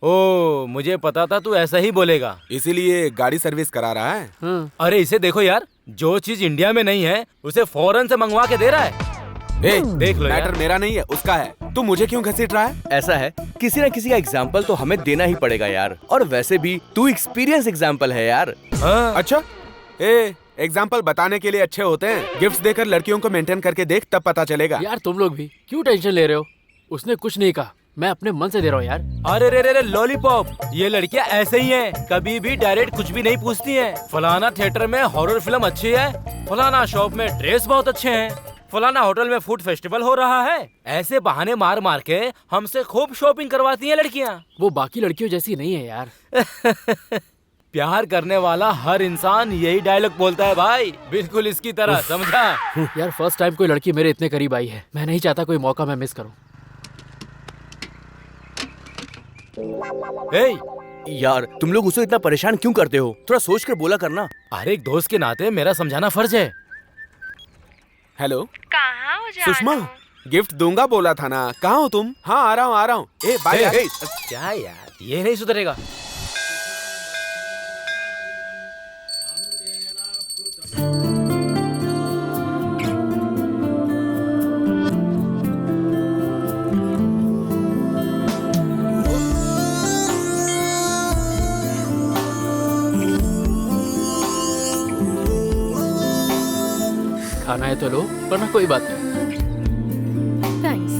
ओ, मुझे पता था तू ऐसा ही बोलेगा। इसीलिए गाड़ी सर्विस करा रहा है। अरे इसे देखो यार, जो चीज इंडिया में नहीं है उसे फॉरेन से मंगवा के दे रहा है। देख लो यार, मैटर मेरा नहीं है, उसका है। तू मुझे क्यों घसीट रहा है? ऐसा है, किसी न किसी का एग्जाम्पल तो हमें देना ही पड़ेगा यार। और वैसे भी तू एक्सपीरियंस एग्जाम्पल है यार। अच्छा, एग्जाम्पल बताने के लिए अच्छे होते हैं, गिफ्ट्स देकर लड़कियों को मेंटेन करके देख, तब पता चलेगा। यार तुम लोग भी क्यों टेंशन ले रहे हो? उसने कुछ नहीं कहा, मैं अपने मन से दे रहा हूँ यार। अरे रे रे रे लॉलीपॉप, ये लड़कियां ऐसे ही हैं, कभी भी डायरेक्ट कुछ भी नहीं पूछती हैं। फलाना थिएटर में हॉरर फिल्म अच्छी है, फलाना शॉप में ड्रेस बहुत अच्छे हैं, फलाना होटल में फूड फेस्टिवल हो रहा है। ऐसे बहाने मार मार के हमसे खूब शॉपिंग करवाती हैं लड़कियां। वो बाकी लड़कियों जैसी नहीं है यार। प्यार करने वाला हर इंसान यही डायलॉग बोलता है भाई, बिल्कुल इसकी तरह, समझा? यार फर्स्ट टाइम कोई लड़की मेरे इतने करीब आई है, मैं नहीं चाहता कोई मौका मैं मिस करूं। यार तुम लोग उसे इतना परेशान क्यों करते हो? थोड़ा सोच कर बोला करना। अरे एक दोस्त के नाते मेरा समझाना फर्ज है। हेलो, कहाँ हो जा? सुषमा, गिफ्ट दूंगा बोला था ना, कहाँ हो तुम? हाँ आ रहा हूँ। बाय। क्या यार, ये नहीं सुधरेगा। खाना है तो लो, वरना कोई बात नहीं। थैंक्स।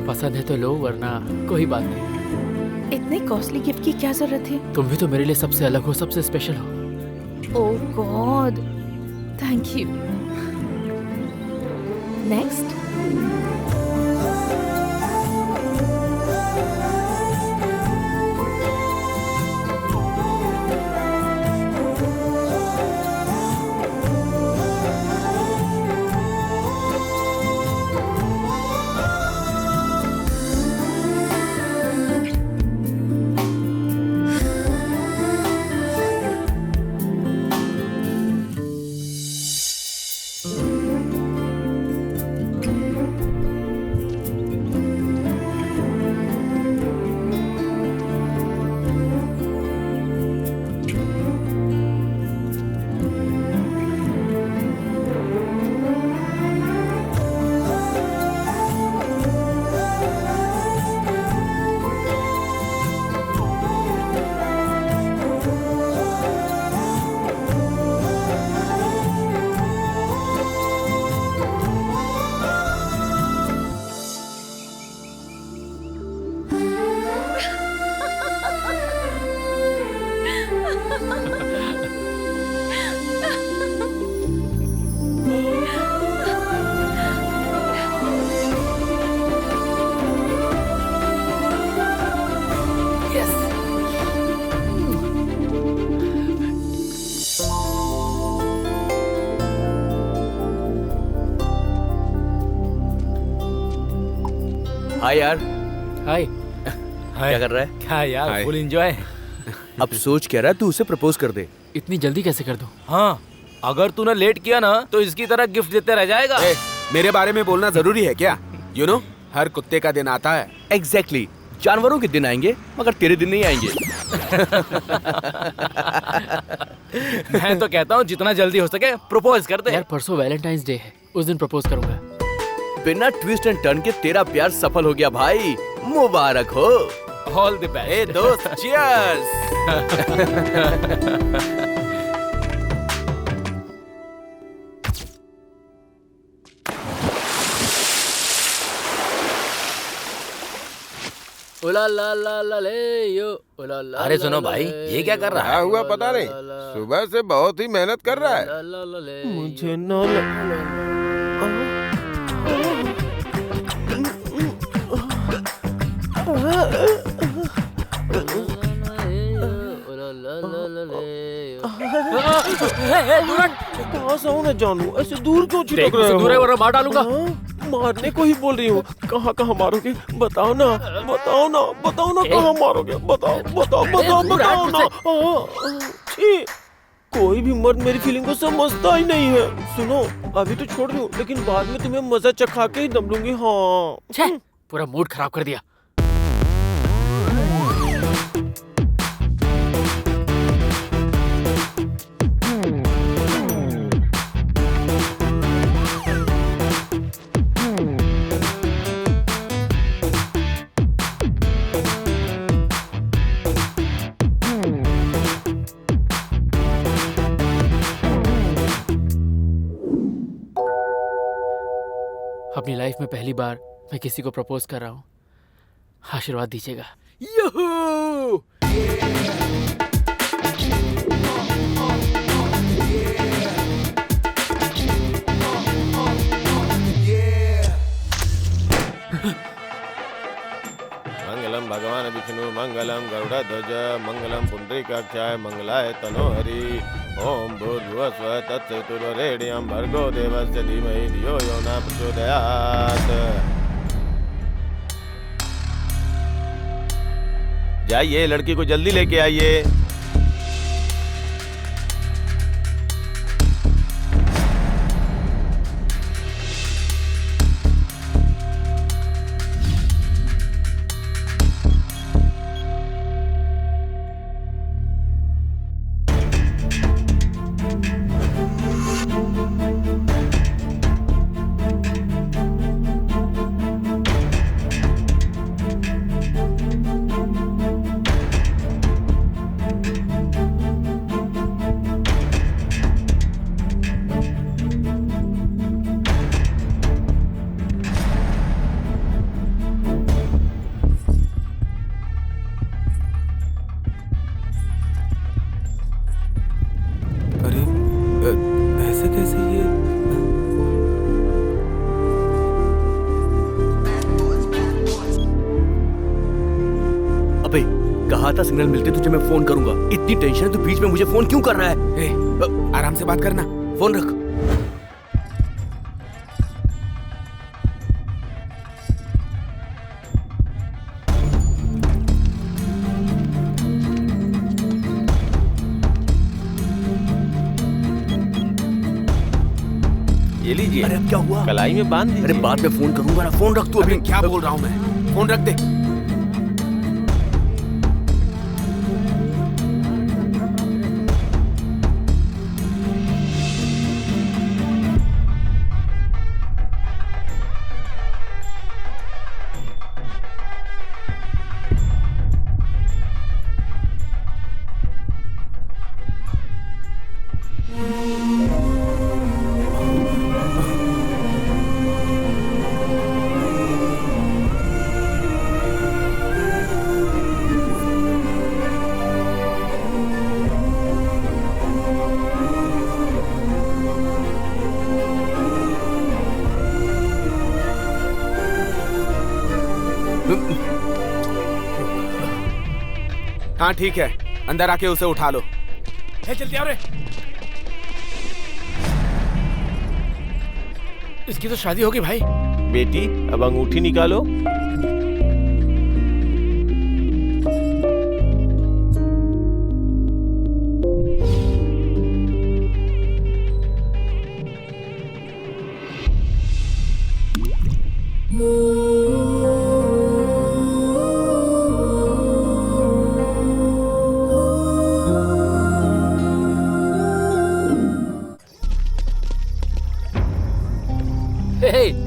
पसंद है तो लो, वरना कोई बात नहीं। इतने कॉस्टली गिफ्ट की क्या जरूरत है? तुम भी तो मेरे लिए सबसे अलग हो, सबसे स्पेशल हो। ओह गॉड, थैंक यू। नेक्स्ट। हाय यार। हाय। क्या कर रहा है? क्या यार, हाय। Full enjoy. अब सोच क्या रहा है, तू उसे प्रपोज कर दे। इतनी जल्दी कैसे कर दूं? हाँ, अगर तूने लेट किया ना तो इसकी तरह गिफ्ट देते रह जाएगा। मेरे बारे में बोलना जरूरी है क्या? यू नो, हर कुत्ते का दिन आता है। एग्जैक्टली, जानवरों के दिन आएंगे मगर तेरे दिन नहीं आएंगे। मैं तो कहता हूँ जितना जल्दी हो सके प्रपोज कर दे। यार परसों वैलेंटाइंस डे है, उस दिन प्रपोज करूंगा। बिना ट्विस्ट एंड टर्न के तेरा प्यार सफल हो गया भाई, मुबारक हो। All the best. ए दोस्त, चीयर्स। ओला ला ला ला ले यो, ओला ला। अरे सुनो भाई, ये क्या कर रहा क्या है? हुआ पता नहीं, सुबह से बहुत ही मेहनत कर रहा है। मुझे न कहाँ से हूँ मैं जानू, ऐसे दूर क्यों चिपक रहे हो? दूर है वरना मार डालूंगा। हाँ, मारने को ही बोल रही हूँ। कहाँ कहाँ मारोगे? बताओ ना, बताओ ना, बताओ ना, कहाँ मारोगे? बताओ बताओ बताओ बताओ ना। छी, कोई भी मर्द मेरी फीलिंग को समझता ही नहीं है। सुनो, अभी तो छोड़ दूँ, लेकिन बाद में तुम्हें मजा चखा के ही दम लूंगी। हाँ, पूरा मूड खराब कर दिया। अपनी लाइफ में पहली बार मैं किसी को प्रपोज कर रहा हूँ, आशीर्वाद दीजिएगा। यूहू! मंगलम भगवान विष्णु, मंगलम गरुड़ध्वज, मंगलम पुंडरीकाक्षाय, मंगलाय तनोहरि। ओम भूर्भुवः स्वः तत्सवितुर्वरेण्यं भर्गो देवस्य धीमहि धियो यो न प्रचोदयात्। जाइए, लड़की को जल्दी लेके आइए। ऐसे कैसे ये? अबे कहा था सिग्नल मिलते तुझे मैं फोन करूंगा। इतनी टेंशन है तो बीच में मुझे फोन क्यों कर रहा है? आराम से बात करना, फोन रख। ये लीजिए। अरे अब क्या हुआ? कलाई में बांध दीजिए। अरे बाद में फोन करूंगा ना, फोन रख तू अभी। क्या बोल रहा हूँ मैं? फोन रख दे। हाँ ठीक है, अंदर आके उसे उठा लो। जल्दी आओ रे। इसकी तो शादी होगी भाई। बेटी, अब अंगूठी निकालो।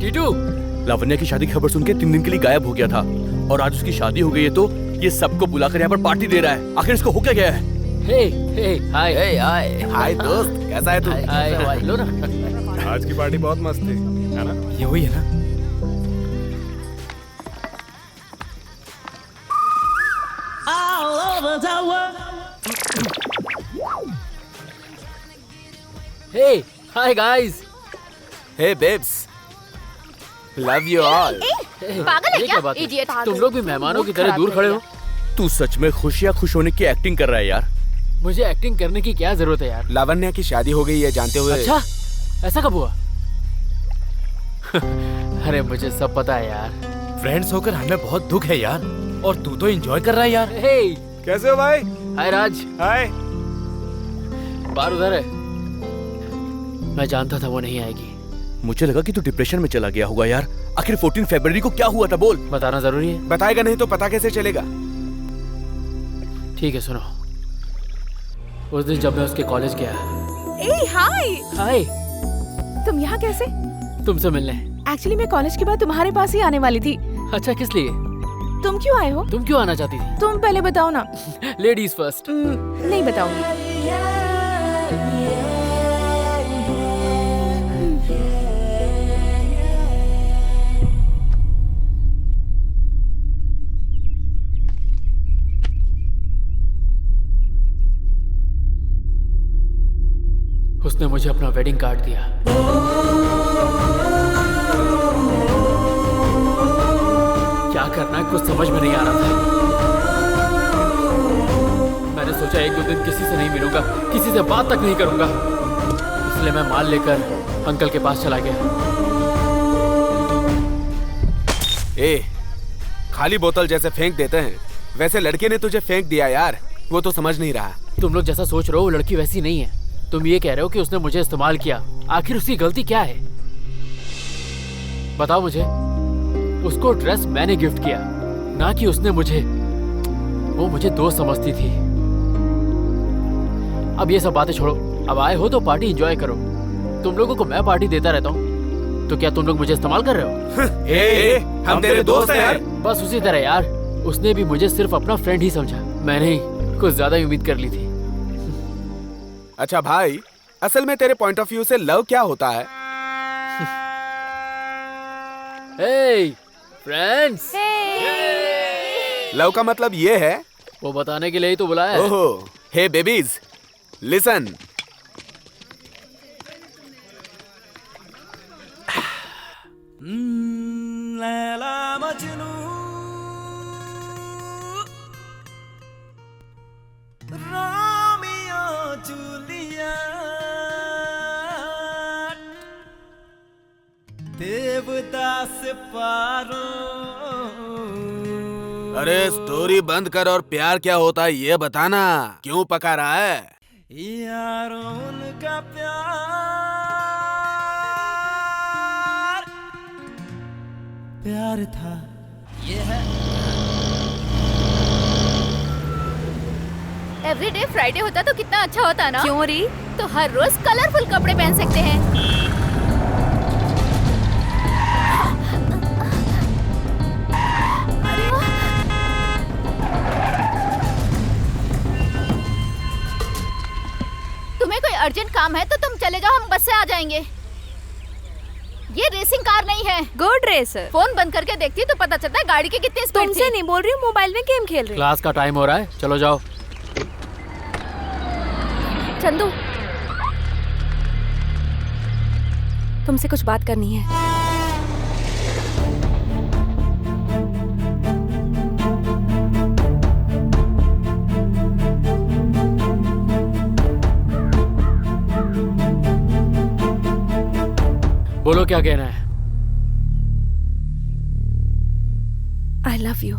टीटू, लावण्या की शादी की खबर सुन के 3 दिन के लिए गायब हो गया था और आज उसकी शादी हो गई है तो ये सबको बुलाकर यहाँ पर पार्टी दे रहा है। आखिर इसको हो क्या गया है? हे हाय हाय दोस्त, कैसा है तू? हाय लो ना। आज की पार्टी बहुत मस्त थी, है ना? ये वही है ना? Hey hi guys. Hey babes, love you all. पागल है ये क्या? बात है? इडियट। तुम लोग भी मेहमानों की तरह दूर खड़े हो। तू सच में खुश या खुश होने की एक्टिंग कर रहा है यार? मुझे एक्टिंग करने की क्या जरूरत है यार? लावण्या की शादी हो गई है जानते हुए। अच्छा, ऐसा कब हुआ? अरे मुझे सब पता है यार। फ्रेंड्स होकर हमें बहुत दुख है यार, और तू तो एंजॉय कर रहा है यार। हे कैसे हो भाई? हाय राज। हाय। बाहर उधर है। मैं जानता था वो नहीं आएगी। मुझे लगा कि तू डिप्रेशन में चला गया होगा यार। आखिर 14 फरवरी को क्या हुआ था बोल। बताना जरूरी है? बताएगा नहीं तो पता कैसे चलेगा? ठीक है सुनो। उस दिन जब मैं उसके कॉलेज गया। ए हाय। हाय। तुम यहाँ कैसे? तुमसे मिलने। एक्चुअली मैं कॉलेज के बाद तुम्हारे पास ही आने वाली थी। अच्छा, किस लिए? तुम क्यों आए हो? तुम क्यों आना चाहती थी? तुम पहले बताओ ना। Ladies first. नहीं बताऊंगी। उसने मुझे अपना वेडिंग कार्ड दिया। क्या करना है कुछ समझ में नहीं आ रहा था। मैंने सोचा 1-2 दिन किसी से नहीं मिलूंगा, किसी से बात तक नहीं करूंगा, इसलिए मैं माल लेकर अंकल के पास चला गया। ए, खाली बोतल जैसे फेंक देते हैं वैसे लड़के ने तुझे फेंक दिया यार। वो तो समझ नहीं रहा। तुम लोग जैसा सोच रहे हो वो लड़की वैसी नहीं है। तुम ये कह रहे हो कि उसने मुझे इस्तेमाल किया। आखिर उसकी गलती क्या है? बताओ मुझे। उसको ड्रेस मैंने गिफ्ट किया, ना कि उसने मुझे। वो मुझे दोस्त समझती थी। अब ये सब बातें छोड़ो। अब आए हो तो पार्टी एंजॉय करो। तुम लोगों को मैं पार्टी देता रहता हूँ, तो क्या तुम लोग मुझे इस्तेमाल कर रहे हो? हम तेरे दोस्त हैं यार। बस उसी तरह यार। उसने भी मुझे सिर्फ अपना फ्रेंड ही समझा। मैंने ही कुछ ज्यादा ही उम्मीद कर ली थी। अच्छा भाई, असल में तेरे पॉइंट ऑफ व्यू से लव क्या होता है? हे फ्रेंड्स। लव का मतलब ये है? वो बताने के लिए ही तो बुलाया है। ओहो, hey babies, listen. Laila Majnu Romeo Juliet Devdas Paro. अरे स्टोरी बंद कर और प्यार क्या होता है ये बताना। क्यों पका रहा है? यारों उनका प्यार था ये है। एवरीडे फ्राइडे होता तो कितना अच्छा होता ना। क्यों री? तो हर रोज कलरफुल कपड़े पहन सकते हैं। तुम्हें कोई अर्जेंट काम है तो तुम चले जाओ, हम बस से आ जाएंगे। ये रेसिंग कार नहीं है। Good racer. फोन बंद करके देखती तो पता चलता है गाड़ी की कितनी स्पीड थी। तुमसे नहीं बोल रही हूँ, मोबाइल में गेम खेल रही हूँ। क्लास का टाइम हो रहा है, चलो जाओ। चंदू, तुमसे कुछ बात करनी है। बोलो क्या कहना है? I love you.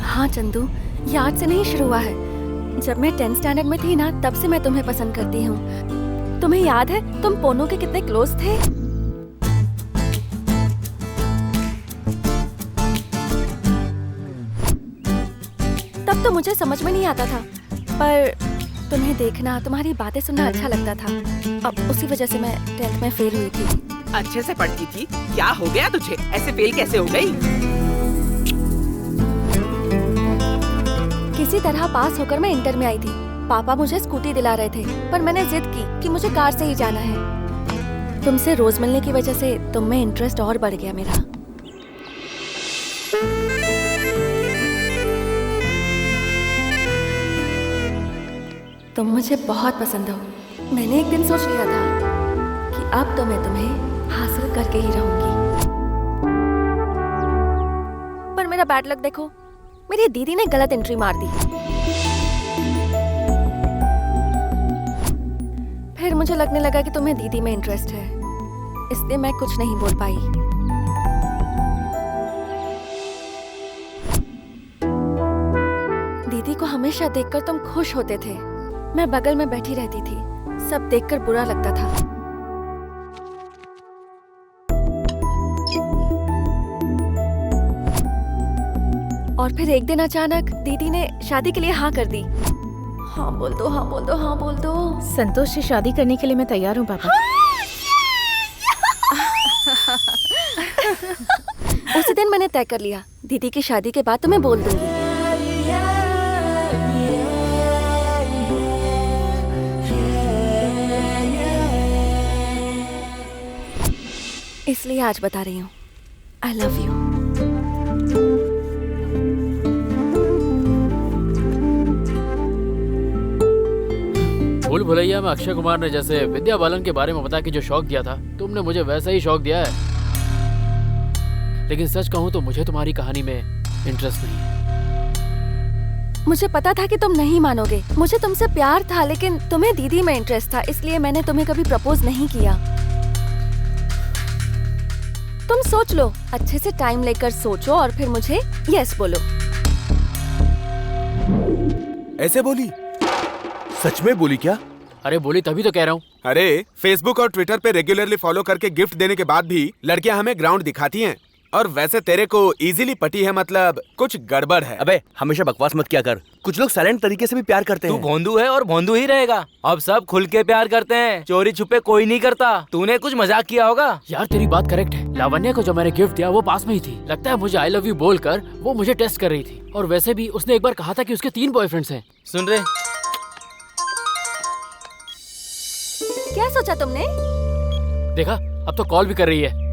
हाँ चंदू, ये आज से नहीं शुरू हुआ है। जब मैं 10th स्टैंडर्ड में थी ना, तब से मैं तुम्हें पसंद करती हूँ। तुम्हें याद है तुम पोनो के कितने क्लोज थे? तब तो मुझे समझ में नहीं आता था, पर तुम्हें देखना, तुम्हारी बातें सुनना अच्छा लगता था। अब उसी वजह से मैं 10th में फेल हुई थी। अच्छे से पढ़ती थी, क्या हो गया तुझे? ऐसे फेल कैसे हो गई? किसी तरह पास होकर मैं इंटर में आई थी। पापा मुझे स्कूटी दिला रहे थे, पर मैंने जिद की कि मुझे कार से ही जाना है। तुमसे रोज मिलने की वजह से तुम में इंटरेस्ट और बढ़ गया मेरा। तुम मुझे बहुत पसंद हो। मैंने एक दिन सोच लिया था कि अब तो मैं तुम्हें हासिल करके ही रहूंगी। पर मेरा बैड लक देखो, मेरी दीदी ने गलत एंट्री मार दी। फिर मुझे लगने लगा कि तुम्हें दीदी में इंटरेस्ट है, इसलिए मैं कुछ नहीं बोल पाई। दीदी को हमेशा देखकर तुम खुश होते थे। मैं बगल में बैठी रहती थी, सब देखकर बुरा लगता था। और फिर एक दिन अचानक दीदी ने शादी के लिए हाँ कर दी। हाँ बोल दो, हाँ बोल दो, हाँ बोल दो। संतोष से शादी करने के लिए मैं तैयार हूँ पापा। उसी दिन मैंने तय कर लिया, दीदी की शादी के बाद तुम्हें बोल दूंगी। इसलिए आज बता रही हूँ, आई लव यू। भूल भुलैया में अक्षय कुमार ने जैसे विद्या बालन के बारे में बता के जो शौक दिया था, तुमने मुझे वैसा ही शौक दिया है। लेकिन सच कहूँ तो मुझे तुम्हारी कहानी में इंटरेस्ट नहीं है। मुझे पता था कि तुम नहीं मानोगे। मुझे तुमसे प्यार था, लेकिन तुम्हें दीदी में इंटरेस्ट था, इसलिए मैंने तुम्हें कभी प्रपोज नहीं किया। तुम सोच लो, अच्छे से टाइम लेकर सोचो और फिर मुझे यस बोलो। ऐसे बोली? सच में बोली क्या? अरे बोली तभी तो कह रहा हूँ। अरे फेसबुक और ट्विटर पे रेगुलरली फॉलो करके गिफ्ट देने के बाद भी लड़कियां हमें ग्राउंड दिखाती हैं। और वैसे तेरे को इजीली पटी है, मतलब कुछ गड़बड़ है। अबे हमेशा बकवास मत किया कर। कुछ लोग साइलेंट तरीके से भी प्यार करते तू हैं। भोंदू है और भोंदू ही रहेगा। अब सब खुल के प्यार करते हैं, चोरी छुपे कोई नहीं करता। तूने कुछ मजाक किया होगा। यार तेरी बात करेक्ट है। लावण्या को जो मैंने गिफ्ट दिया वो पास में ही थी। लगता है मुझे आई लव यू बोलकर वो मुझे टेस्ट कर रही थी। और वैसे भी उसने एक बार कहा था कि उसके 3 बॉयफ्रेंड्स हैं। सुन रहे? क्या सोचा तुमने? देखा, अब तो कॉल भी कर रही है।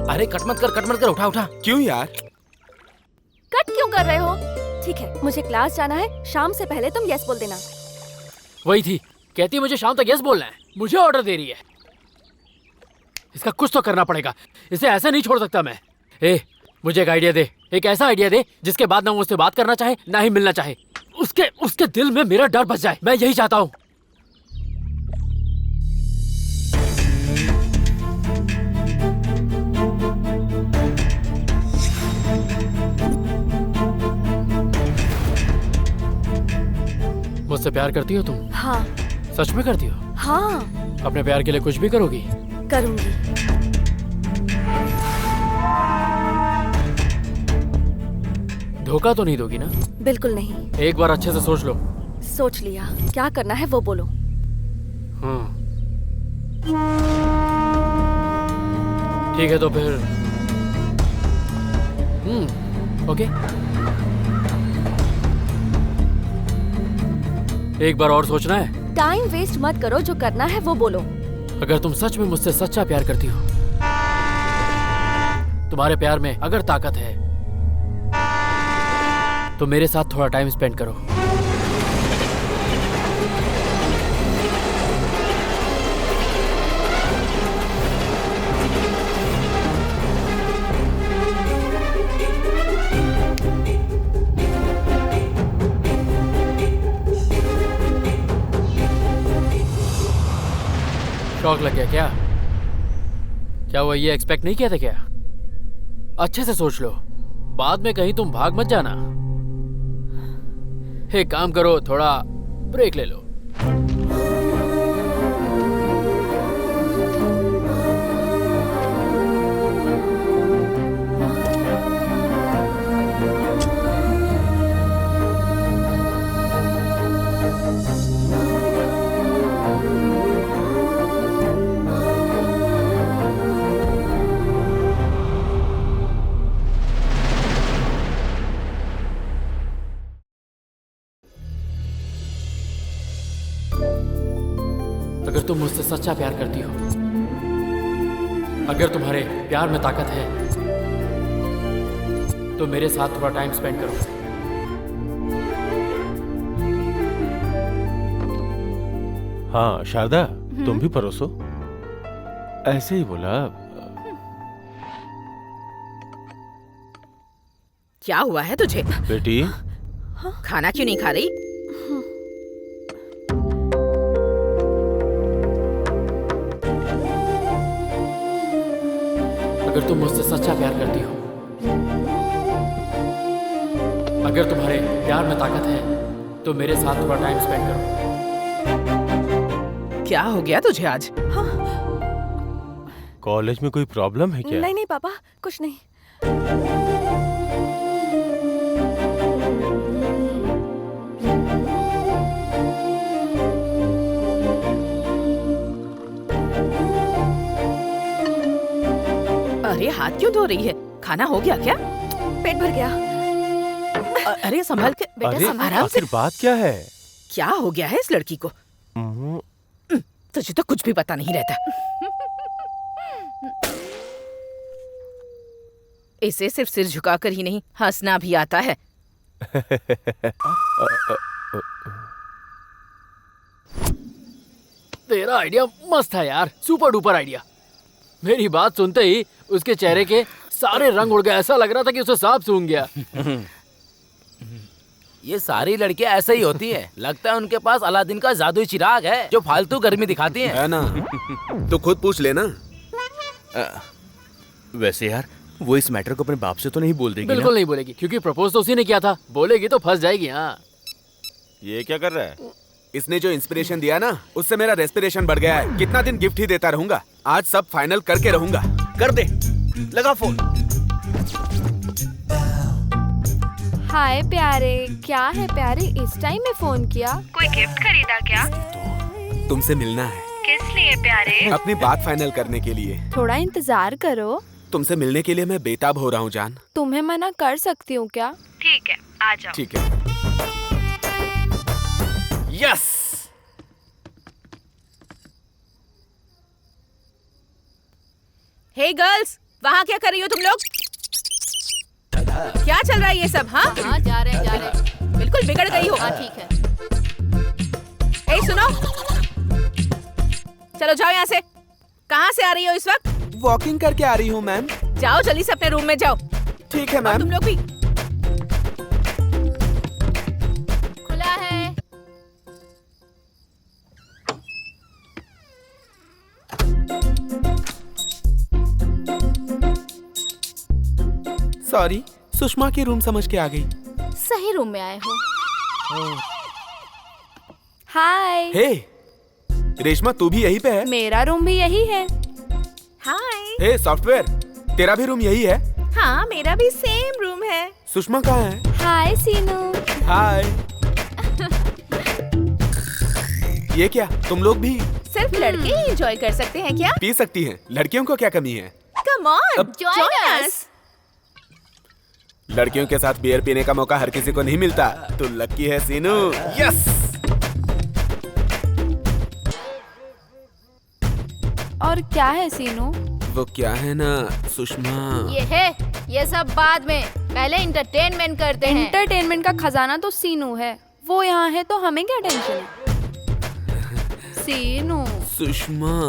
अरे कट मत कर, उठा उठा। क्यों यार? कट क्यों कर रहे हो? ठीक है, मुझे क्लास जाना है, शाम से पहले तुम यस बोल देना। वही थी, कहती मुझे शाम तक यस बोलना है। मुझे ऑर्डर दे रही है। इसका कुछ तो करना पड़ेगा, इसे ऐसा नहीं छोड़ सकता मैं। मुझे एक आइडिया दे, एक ऐसा आइडिया दे जिसके बाद ना वो मुझसे बात करना चाहे ना ही मिलना चाहे। उसके दिल में मेरा डर बस जाए, मैं यही चाहता हूँ। मुझसे प्यार करती हो तुम? हाँ। सच में करती हो? हाँ। अपने प्यार के लिए कुछ भी करोगी? करूंगी। धोखा तो नहीं दोगी ना? बिल्कुल नहीं। एक बार अच्छे से सोच लो। सोच लिया, क्या करना है वो बोलो। ठीक है तो फिर ओके। एक बार और सोचना है। टाइम वेस्ट मत करो, जो करना है वो बोलो। अगर तुम सच में मुझसे सच्चा प्यार करती हो, तुम्हारे प्यार में अगर ताकत है, तो मेरे साथ थोड़ा टाइम स्पेंड करो। शौक लग गया क्या? क्या वो ये एक्सपेक्ट नहीं किया था क्या? अच्छे से सोच लो, बाद में कहीं तुम भाग मत जाना। एक काम करो, थोड़ा ब्रेक ले लो। अगर तुम मुझसे सच्चा प्यार करती हो, अगर तुम्हारे प्यार में ताकत है, तो मेरे साथ थोड़ा टाइम स्पेंड करो। हाँ शारदा, तुम भी परोसो। ऐसे ही बोला। क्या हुआ है तुझे? बेटी, खाना क्यों नहीं खा रही? अगर तुम मुझसे सच्चा प्यार करती हो, अगर तुम्हारे प्यार में ताकत है, तो मेरे साथ थोड़ा टाइम स्पेंड करो। क्या हो गया तुझे आज? कॉलेज में कोई प्रॉब्लम है क्या? नहीं नहीं पापा, कुछ नहीं। अरे हाथ क्यों धो रही है? खाना हो गया क्या? पेट भर गया। अरे संभल के बेटा, अरे आराम से। आखिर बात क्या है? क्या हो गया है इस लड़की को? तुझे तो कुछ भी पता नहीं रहता। इसे सिर्फ सिर झुकाकर ही नहीं, हंसना भी आता है। तेरा आइडिया मस्त है यार, सुपर डुपर आइडिया। मेरी बात सुनते ही उसके चेहरे के सारे रंग उड़ गए। ऐसा लग रहा था कि उसे सांप सूंघ गया। ये सारी लड़कियां ऐसे ही होती हैं। लगता है उनके पास अलादीन का जादुई चिराग है जो फालतू गर्मी दिखाती हैं। है ना? तो खुद पूछ लेना। वैसे यार, वो इस मैटर को अपने बाप से तो नहीं बोल देगी बिल्कुल नहीं बोलेगी, क्योंकि प्रपोज तो उसी ने किया था। बोलेगी तो फंस जाएगी। हाँ, ये क्या कर रहा है? इसने जो इंस्पिरेशन दिया ना, उससे मेरा रेस्पिरेशन बढ़ गया है। कितना दिन गिफ्ट ही देता रहूंगा, आज सब फाइनल करके रहूंगा। कर दे, लगा फोन। हाय प्यारे, क्या है प्यारे, इस टाइम में फोन किया? कोई गिफ्ट खरीदा क्या? तुमसे मिलना है। किस लिए प्यारे? अपनी बात फाइनल करने के लिए। थोड़ा इंतजार करो। तुमसे मिलने के लिए मैं बेताब हो रहा हूँ जान। तुम्हें मना कर सकती हूँ क्या? ठीक है, आ जाओ। ठीक है। यस। हे गर्ल्स, वहाँ क्या कर रही हो तुम लोग? क्या चल रहा है ये सब? हाँ हाँ, जा रहे हैं। बिल्कुल बिगड़ गई हो। हाँ ठीक है। ए सुनो, चलो जाओ यहाँ से। कहाँ से आ रही हो इस वक्त? वॉकिंग करके आ रही हूँ मैम। जाओ जल्दी से अपने रूम में जाओ। ठीक है मैम। तुम लोग भी। खुला है। सॉरी, सुषमा की रूम समझ के आ गई। सही रूम में आए हो। हाय। हे रेशमा, तू भी यहीं पे है? मेरा रूम भी यही है। हाय। हे सॉफ्टवेयर, तेरा भी रूम यही है? हाँ, मेरा भी सेम रूम है। सुषमा कहाँ है? हाय सीनू। हाय। ये क्या, तुम लोग भी सिर्फ लड़के ही एंजॉय कर सकते हैं क्या? पी सकती हैं, लड़कियों को क्या कमी है? Come on, join us. लड़कियों के साथ बियर पीने का मौका हर किसी को नहीं मिलता। तू लकी है सीनू। यस। और क्या है सीनू? वो क्या है ना सुषमा। ये सब बाद में, पहले इंटरटेनमेंट करते हैं। एंटरटेनमेंट का खजाना तो सीनू है। वो यहाँ है तो हमें क्या टेंशन है? सीनू। सुषमा,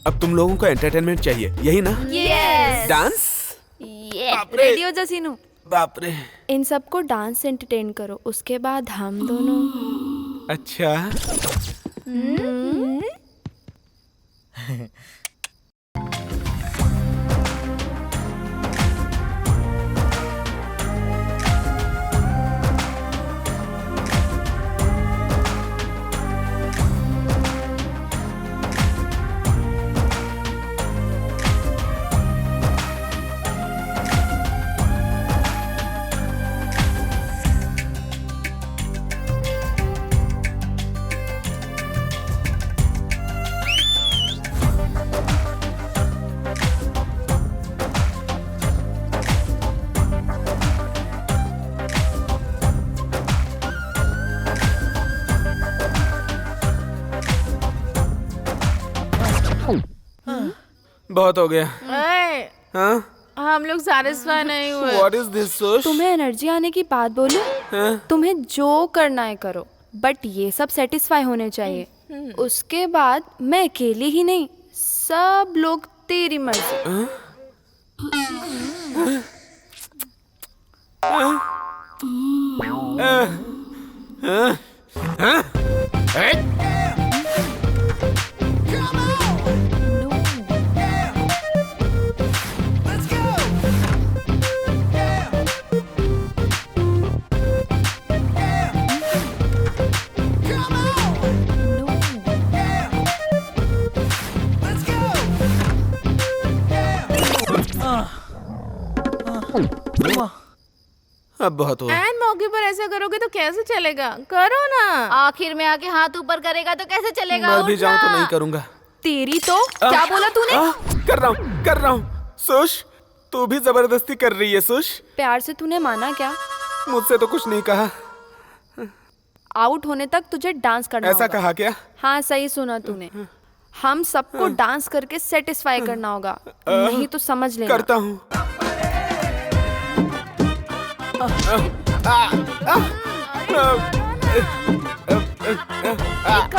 अब तुम लोगों को एंटरटेनमेंट चाहिए, यही ना? यस। डांस? रेडी हो जा सीनू। बाप रे। इन सबको डांस से एंटरटेन करो, उसके बाद हम दोनों। अच्छा। बहुत हो गया। हाँ? हम लोग सैटिस्फाई नहीं हुए। What is this, Sush? तुम्हें एनर्जी आने की बात बोलूं? तुम्हें जो करना है करो, बट ये सब सेटिस्फाई होने चाहिए। उसके बाद मैं अकेली ही नहीं, सब लोग तेरी मर्जी। अब बहुत हुआ। एन मौके पर ऐसा करोगे तो कैसे चलेगा? करो ना। आखिर में आके हाथ ऊपर करेगा तो कैसे चलेगा? मैं भी उठ जाऊँ तो ना। नहीं करूँगा। तेरी तो क्या बोला तूने? कर रहा हूँ। सुश, तू भी जबरदस्ती कर रही है सुश। प्यार से तूने माना क्या? मुझसे तो कुछ नहीं कहा। आउट होने तक तुझे डांस करना ऐसा होगा। कहा क्या? हाँ सही सुना तूने। हम सबको डांस करके सेटिस्फाई करना होगा, नहीं तो समझ लेना। करता हूँ।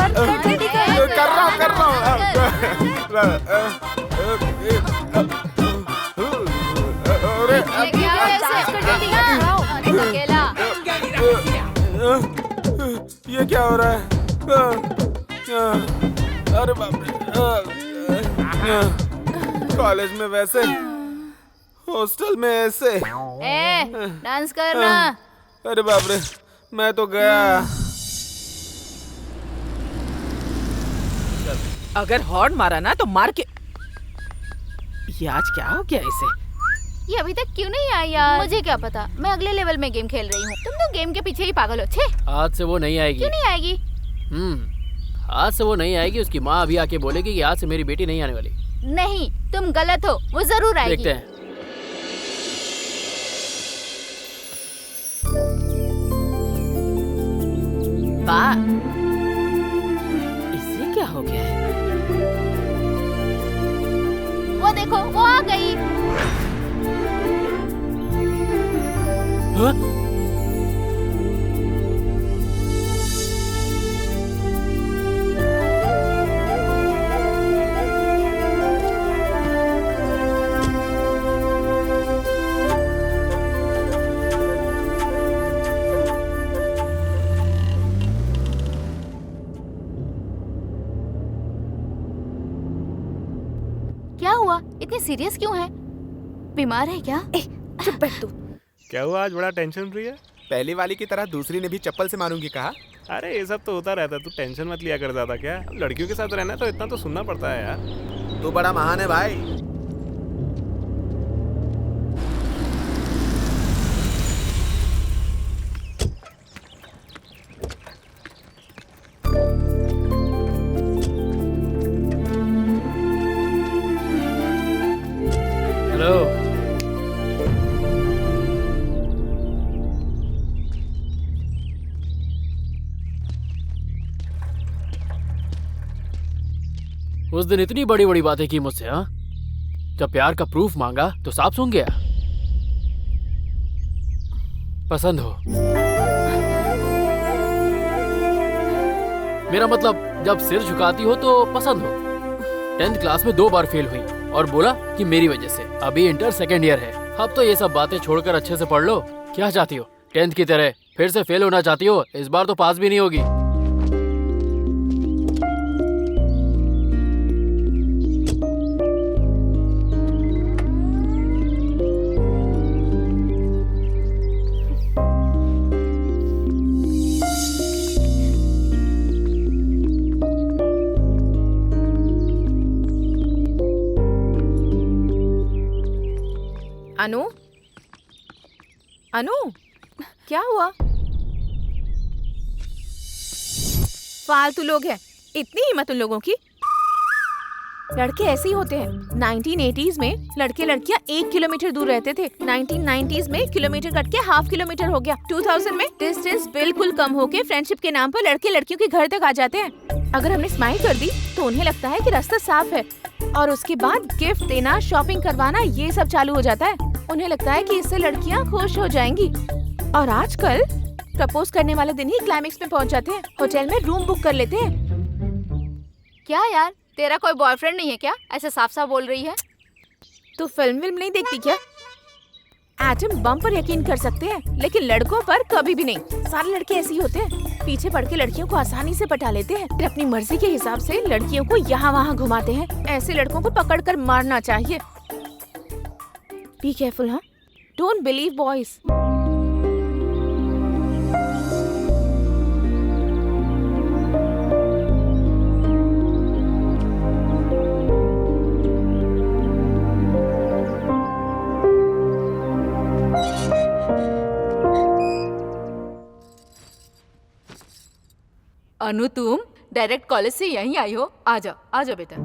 कर रहा ये क्या हो रहा है? अरे बाप रे। कॉलेज में वैसे, हॉस्टल में ऐसे। डांस करना। अरे बाप रे, मैं तो गया। अगर हॉर्न मारा ना तो मार के। ये आज क्या हो गया इसे? ये अभी तक क्यों नहीं आई यार? मुझे क्या पता, मैं अगले लेवल में गेम खेल रही हूँ। तुम तो गेम के पीछे ही पागल हो। छे, आज से वो नहीं आएगी। क्यों नहीं आएगी? आज से वो नहीं आएगी। उसकी माँ अभी आके बोलेगी कि आज से मेरी बेटी नहीं आने वाली। नहीं, तुम गलत हो, वो जरूर आएगी। देखते हैं। वाह, इसे क्या हो गया है? वो देखो, वो आ गई। हाँ? क्या हुआ? इतनी सीरियस क्यों है? बीमार है क्या? चुप बैठ तू। क्या हुआ? आज बड़ा टेंशन फ्री है? पहली वाली की तरह दूसरी ने भी चप्पल से मारूंगी कहा। अरे ये सब तो होता रहता, तू टेंशन मत लिया कर ज्यादा। क्या लड़कियों के साथ रहना तो इतना तो सुनना पड़ता है यार। तू बड़ा महान है भाई। हेलो। उस दिन इतनी बड़ी बड़ी बातें की मुझसे, हाँ? जब प्यार का प्रूफ मांगा तो साफ सूंघ गया। पसंद हो? मेरा मतलब जब सिर झुकाती हो तो पसंद हो। 10th क्लास में 2 बार फेल हुई और बोला कि मेरी वजह से। अभी इंटर सेकेंड ईयर है। अब तो ये सब बातें छोड़कर अच्छे से पढ़ लो। क्या चाहती हो? 10th की तरह फिर से फेल होना चाहती हो? इस बार तो पास भी नहीं होगी। अनु, अनु, क्या हुआ? फालतू लोग हैं। इतनी हिम्मत उन लोगों की? लड़के ऐसे ही होते हैं। 1980s में लड़के लड़कियां 1 किलोमीटर दूर रहते थे। 1990s में किलोमीटर कट के हाफ किलोमीटर हो गया। 2000 में डिस्टेंस बिल्कुल कम होके फ्रेंडशिप के नाम पर लड़के लड़कियों के घर तक आ जाते हैं। अगर हमने स्माइल कर दी तो उन्हें लगता है कि रास्ता साफ है, और उसके बाद गिफ्ट देना, शॉपिंग करवाना, ये सब चालू हो जाता है। उन्हें लगता है कि इससे लड़कियां खुश हो जाएंगी। और आजकल प्रपोज करने वाले दिन ही क्लाइमेक्स में पहुंच जाते हैं। होटल में रूम बुक कर लेते हैं। क्या यार, तेरा कोई बॉयफ्रेंड नहीं है क्या? ऐसे साफ साफ बोल रही है। तो फिल्म नहीं देखती क्या? एटम बम पर यकीन कर सकते हैं, लेकिन लड़कों पर कभी भी नहीं। सारे लड़के ऐसे ही होते हैं, पीछे पड़ के लड़कियों को आसानी से पटा लेते हैं, फिर अपनी मर्जी के हिसाब से लड़कियों को यहाँ वहाँ घुमाते हैं। ऐसे लड़कों को पकड़कर मारना चाहिए। बी केयरफुल, हाँ? Don't believe boys. अनु, तुम डायरेक्ट कॉलेज से यहीं आई हो? आ जाओ बेटा।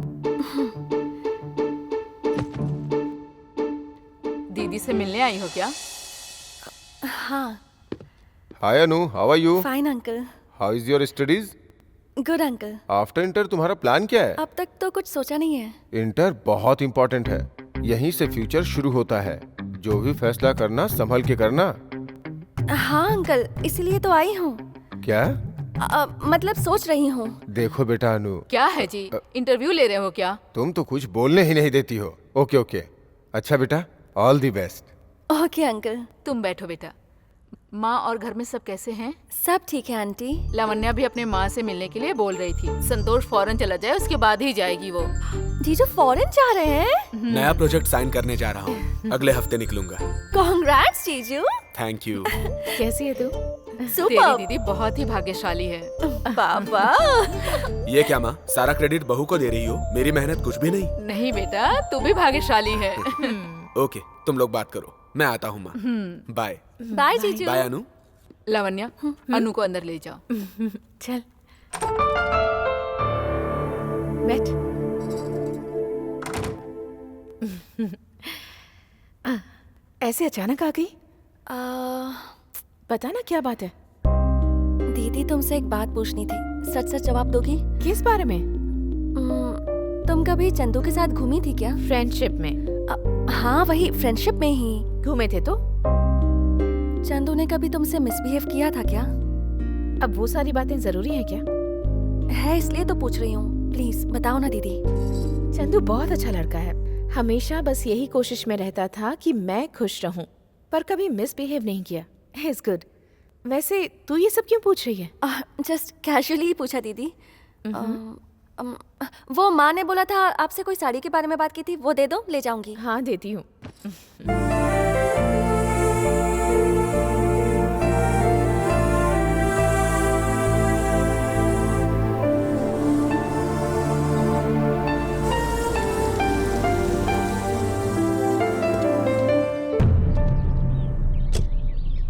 दीदी से मिलने आई हो क्या? हाँ। Hi Anu, how are you? Fine uncle. How is your studies? Good uncle. After inter तुम्हारा प्लान क्या है? अब तक तो कुछ सोचा नहीं है। इंटर बहुत इम्पोर्टेंट है, यहीं से फ्यूचर शुरू होता है। जो भी फैसला करना संभल के करना। हाँ अंकल, इसीलिए तो आई हूँ। क्या? मतलब सोच रही हूँ। देखो बेटा अनु। क्या है जी, इंटरव्यू ले रहे हो क्या? तुम तो कुछ बोलने ही नहीं देती हो। ओके ओके, अच्छा बेटा, all the best. Okay uncle. तुम बैठो बेटा। माँ और घर में सब कैसे हैं? सब ठीक है आंटी। लावण्या भी अपने माँ से मिलने के लिए बोल रही थी। संतोष फॉरेन चला जाए, उसके बाद ही जाएगी वो। जीजू फॉरेन जा रहे हैं? नया प्रोजेक्ट साइन करने जा रहा हूँ, अगले हफ्ते निकलूंगा। कांग्रेट्स जीजू। Thank you. कैसी है तू? तेरी दीदी बहुत ही भाग्यशाली है। बाबा। ये क्या माँ, सारा क्रेडिट बहू को दे रही हो? मेरी मेहनत कुछ भी नहीं। नहीं बेटा, तू भी भाग्यशाली है। ओके, तुम लोग बात करो, मैं आता हूँ माँ। बाय। बाय जीजू। बाय अनु। लावण्या, अनु को अंदर ले जाओ। चल बैठ। ऐसे अचानक आ गई? बता ना, क्या बात है? दीदी तुमसे एक बात पूछनी थी, सच सच जवाब दोगी? किस बारे में? तुम कभी चंदू के साथ घूमी थी क्या? फ्रेंडशिप में? हाँ वही, फ्रेंडशिप में ही घूमे थे। तो चंदू ने कभी तुमसे मिसबिहेव किया था क्या? अब वो सारी बातें जरूरी है क्या? है, इसलिए तो पूछ रही हूँ। प्लीज बताओ ना दीदी। चंदू बहुत अच्छा लड़का है, हमेशा बस यही कोशिश में रहता था कि मैं खुश रहूं, पर कभी मिसबिहेव नहीं किया। It's good. वैसे तू ये सब क्यों पूछ रही है? जस्ट कैजुअली पूछा दीदी। वो माँ ने बोला था आपसे कोई साड़ी के बारे में बात की थी, वो दे दो, ले जाऊंगी। हाँ देती हूँ।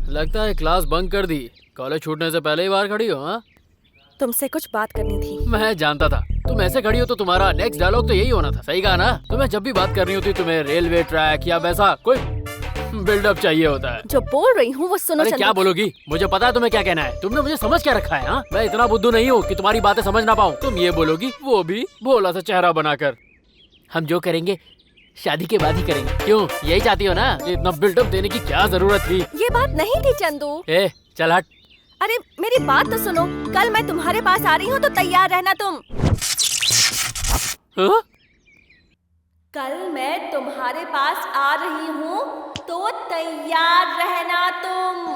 लगता है क्लास बंक कर दी। कॉलेज छूटने से पहले ही बाहर खड़ी हो? हाँ, तुमसे कुछ बात करनी थी। मैं जानता था तुम ऐसे खड़ी हो तो तुम्हारा नेक्स्ट डायलॉग तो यही होना था। सही कहा ना? तुम्हें जब भी बात करनी होती तुम्हें रेलवे ट्रैक या वैसा कोई बिल्डअप चाहिए होता है। जो बोल रही हूँ वो सुनो। अरे क्या बोलोगी? मुझे पता है तुम्हें क्या कहना है। तुमने मुझे समझ क्या रखा है? हाँ, मैं इतना बुद्धू नहीं हूँ कि तुम्हारी बातें समझ ना पाऊँ। तुम ये बोलोगी, वो भी भोला सा चेहरा बनाकर। हम जो करेंगे शादी के बाद ही करेंगे। क्यों, यही चाहती हो ना? इतना बिल्डअप देने की क्या जरूरत थी? ये बात नहीं थी चंदू। ए, चल हट। अरे मेरी बात तो सुनो। कल मैं तुम्हारे पास आ रही हूँ तो तैयार रहना तुम। हाँ? कल मैं तुम्हारे पास आ रही हूँ तो तैयार रहना तुम।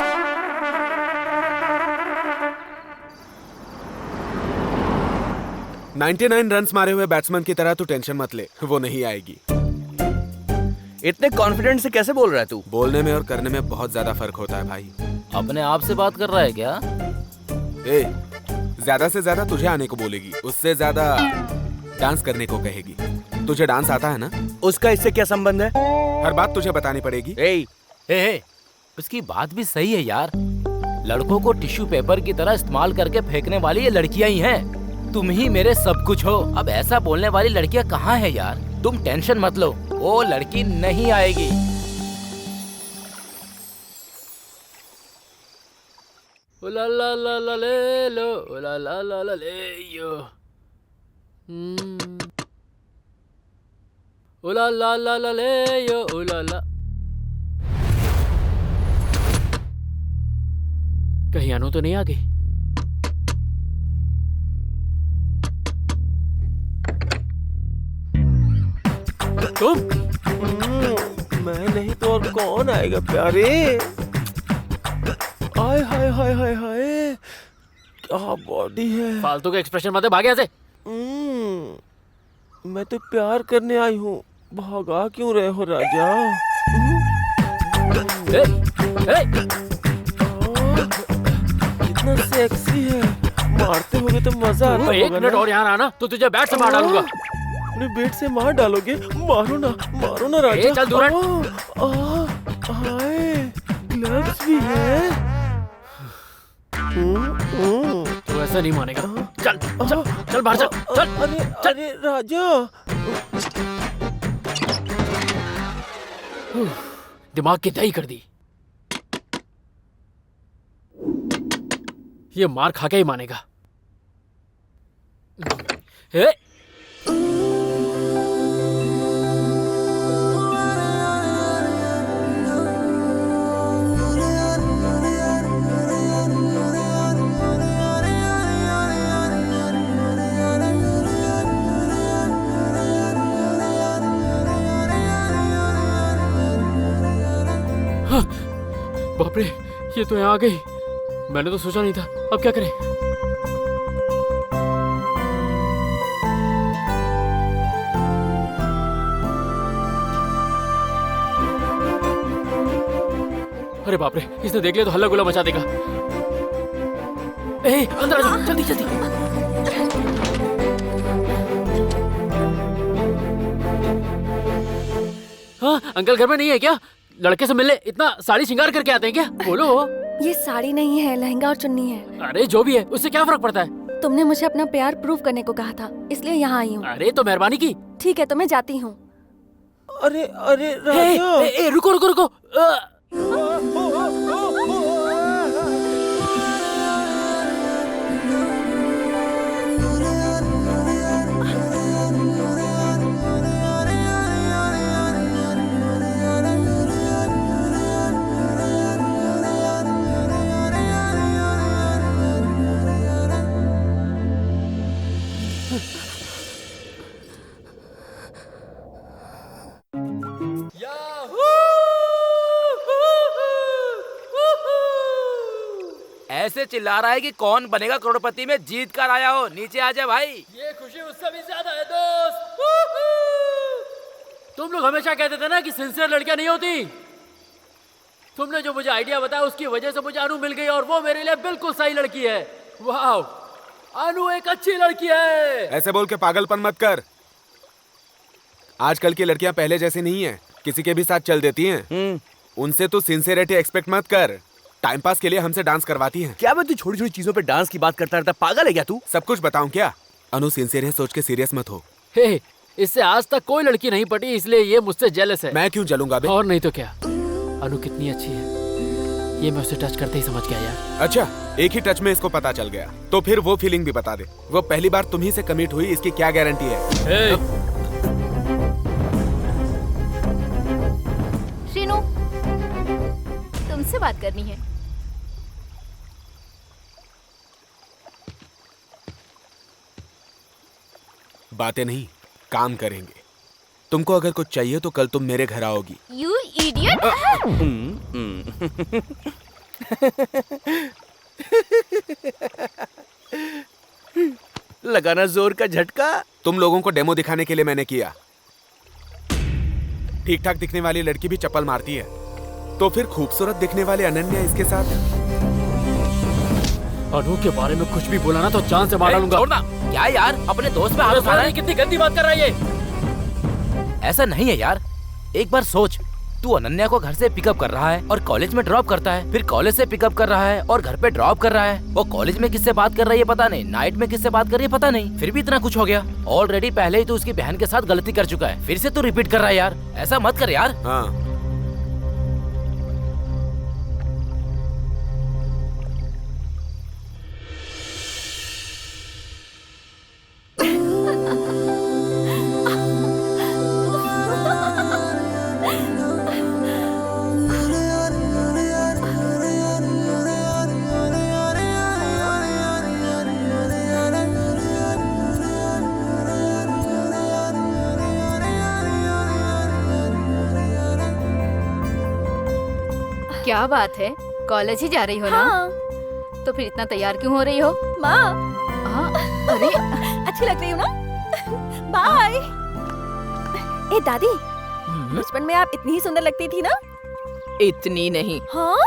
99 रन्स मारे हुए बैट्समैन की तरह तू टेंशन मत ले, वो नहीं आएगी। इतने कॉन्फिडेंट से कैसे बोल रहा है तू? बोलने में और करने में बहुत ज्यादा फर्क होता है भाई। अपने आप से बात कर रहा है क्या? ए, ज्यादा से ज्यादा तुझे आने को बोलेगी, उससे ज्यादा डांस करने को कहेगी। तुझे डांस आता है ना? उसका इससे क्या संबंध है? हर बात तुझे बतानी पड़ेगी। उसकी बात भी सही है यार। लड़कों को टिश्यू पेपर की तरह इस्तेमाल करके फेंकने वाली ये लड़कियां ही हैं। तुम ही मेरे सब कुछ हो। अब ऐसा बोलने वाली लड़कियां कहाँ है यार? तुम टेंशन मत लो, वो लड़की नहीं आएगी। ओ ला ला ला ला ले लो, ओ ला ला ला ला ले यो। ओ ला ला ला ला ले यो, ओ ला ला। कहीं अनु तो नहीं आ गई? तुम? मैं नहीं तो और कौन आएगा प्यारे? हाय हाय हाय हाय हाय, क्या बॉडी है। फालतू का एक्सप्रेशन मत दे, भाग यहाँ से। मैं तो प्यार करने आई हूँ, भागा क्यों रहे हो राजा? कितना सेक्सी है, मारते होगे तो मजा आता होगा। एक मिनट और यहाँ आना तो तुझे बैट से मार डालूंगा। अपने बेट से मार डालोगे? मारो ना राजा। चल दूर हाय, ग्लव्स भी है। तू ऐसा नहीं मानेगा। चल चल चल बाहर चल। अरे राजा, दिमाग की दही कर दी। ये मार खा के ही मानेगा। बाप रे, ये तो यहाँ आ गई। मैंने तो सोचा नहीं था। अब क्या करें? अरे बाप रे, इसने देख लिया तो हल्ला गुल्ला मचा देगा। अंदर आ जाओ, जल्दी जल्दी। हाँ अंकल घर में नहीं है क्या? लड़के से मिलने इतना साड़ी श्रृंगार करके आते हैं क्या? बोलो। ये साड़ी नहीं है, लहंगा और चुन्नी है। अरे जो भी है, उससे क्या फर्क पड़ता है? तुमने मुझे अपना प्यार प्रूव करने को कहा था, इसलिए यहाँ आई हूँ। अरे तो मेहरबानी की। ठीक है तो मैं जाती हूँ। अरे राजा, रुको रुको रुको। ऐसे चिल्ला रहा है कि कौन बनेगा करोड़पति में जीत कर आया हो। नीचे आ जा भाई। ये खुशी उससे भी ज्यादा है दोस्त। तुम लोग हमेशा कहते थे ना कि सिंसियर लड़कियां नहीं होती। तुमने जो मुझे आइडिया बताया उसकी वजह से मुझे अनु मिल गई और वो मेरे लिए बिल्कुल सही लड़की है। वाह, अनु एक अच्छी लड़की है। ऐसे बोल के पागलपन मत कर। आजकल की लड़कियां पहले जैसी नहीं है, किसी के भी साथ चल देती हैं। उनसे तो सिंसियरिटी एक्सपेक्ट मत कर। टाइम पास के लिए हमसे डांस करवाती हैं। क्या मैं तू छोटी छोटी चीजों पे डांस की बात करता रहता? पागल है क्या तू? सब कुछ बताऊं क्या? अनु सिंसियर है, सोच के सीरियस मत हो। हे, इससे आज तक कोई लड़की नहीं पटी, इसलिए ये मुझसे जेलस है। मैं क्यों जलूंगा बे? और नहीं तो क्या। अनु कितनी अच्छी है, ये मैं उसे टच करते ही समझ गया यार। अच्छा, एक ही टच में इसको पता चल गया, तो फिर वो फीलिंग भी बता दे। वो पहली बार तुम्ही से कमिट हुई, इसकी क्या गारंटी है? श्रीनु, तुमसे बात करनी है। बातें नहीं, काम करेंगे। तुमको अगर कुछ चाहिए तो कल तुम मेरे घर आओगी। You idiot! लगाना जोर का झटका। तुम लोगों को डेमो दिखाने के लिए मैंने किया। ठीक ठाक दिखने वाली लड़की भी चप्पल मारती है, तो फिर खूबसूरत दिखने वाले अनन्या इसके साथ। अनु के बारे में कुछ भी बोला ना तो जान से मार डालूंगा। छोड़ना। क्या यार, अपने दोस्त पे हाथ उठा रहा है? कितनी गंदी बात कर रहा है ये। ऐसा नहीं है यार, एक बार सोच। तू अनन्या को घर से पिकअप कर रहा है और कॉलेज में ड्रॉप करता है, फिर कॉलेज से पिकअप कर रहा है और घर पे ड्रॉप कर रहा है। वो कॉलेज में किससे बात कर रही है पता नहीं, नाइट में किससे बात कर रही है पता नहीं, फिर भी इतना कुछ हो गया। ऑलरेडी पहले ही तू उसकी बहन के साथ गलती कर चुका है, फिर से तू रिपीट कर रहा है यार। ऐसा मत कर यार। हाँ क्या बात है, कॉलेज ही जा रही हो ना? हाँ। तो फिर इतना तैयार क्यों हो रही हो? माँ, अरे अच्छी लग रही हूँ ना? बाय। ए दादी, बचपन में आप इतनी ही सुंदर लगती थी ना? इतनी नहीं, हाँ?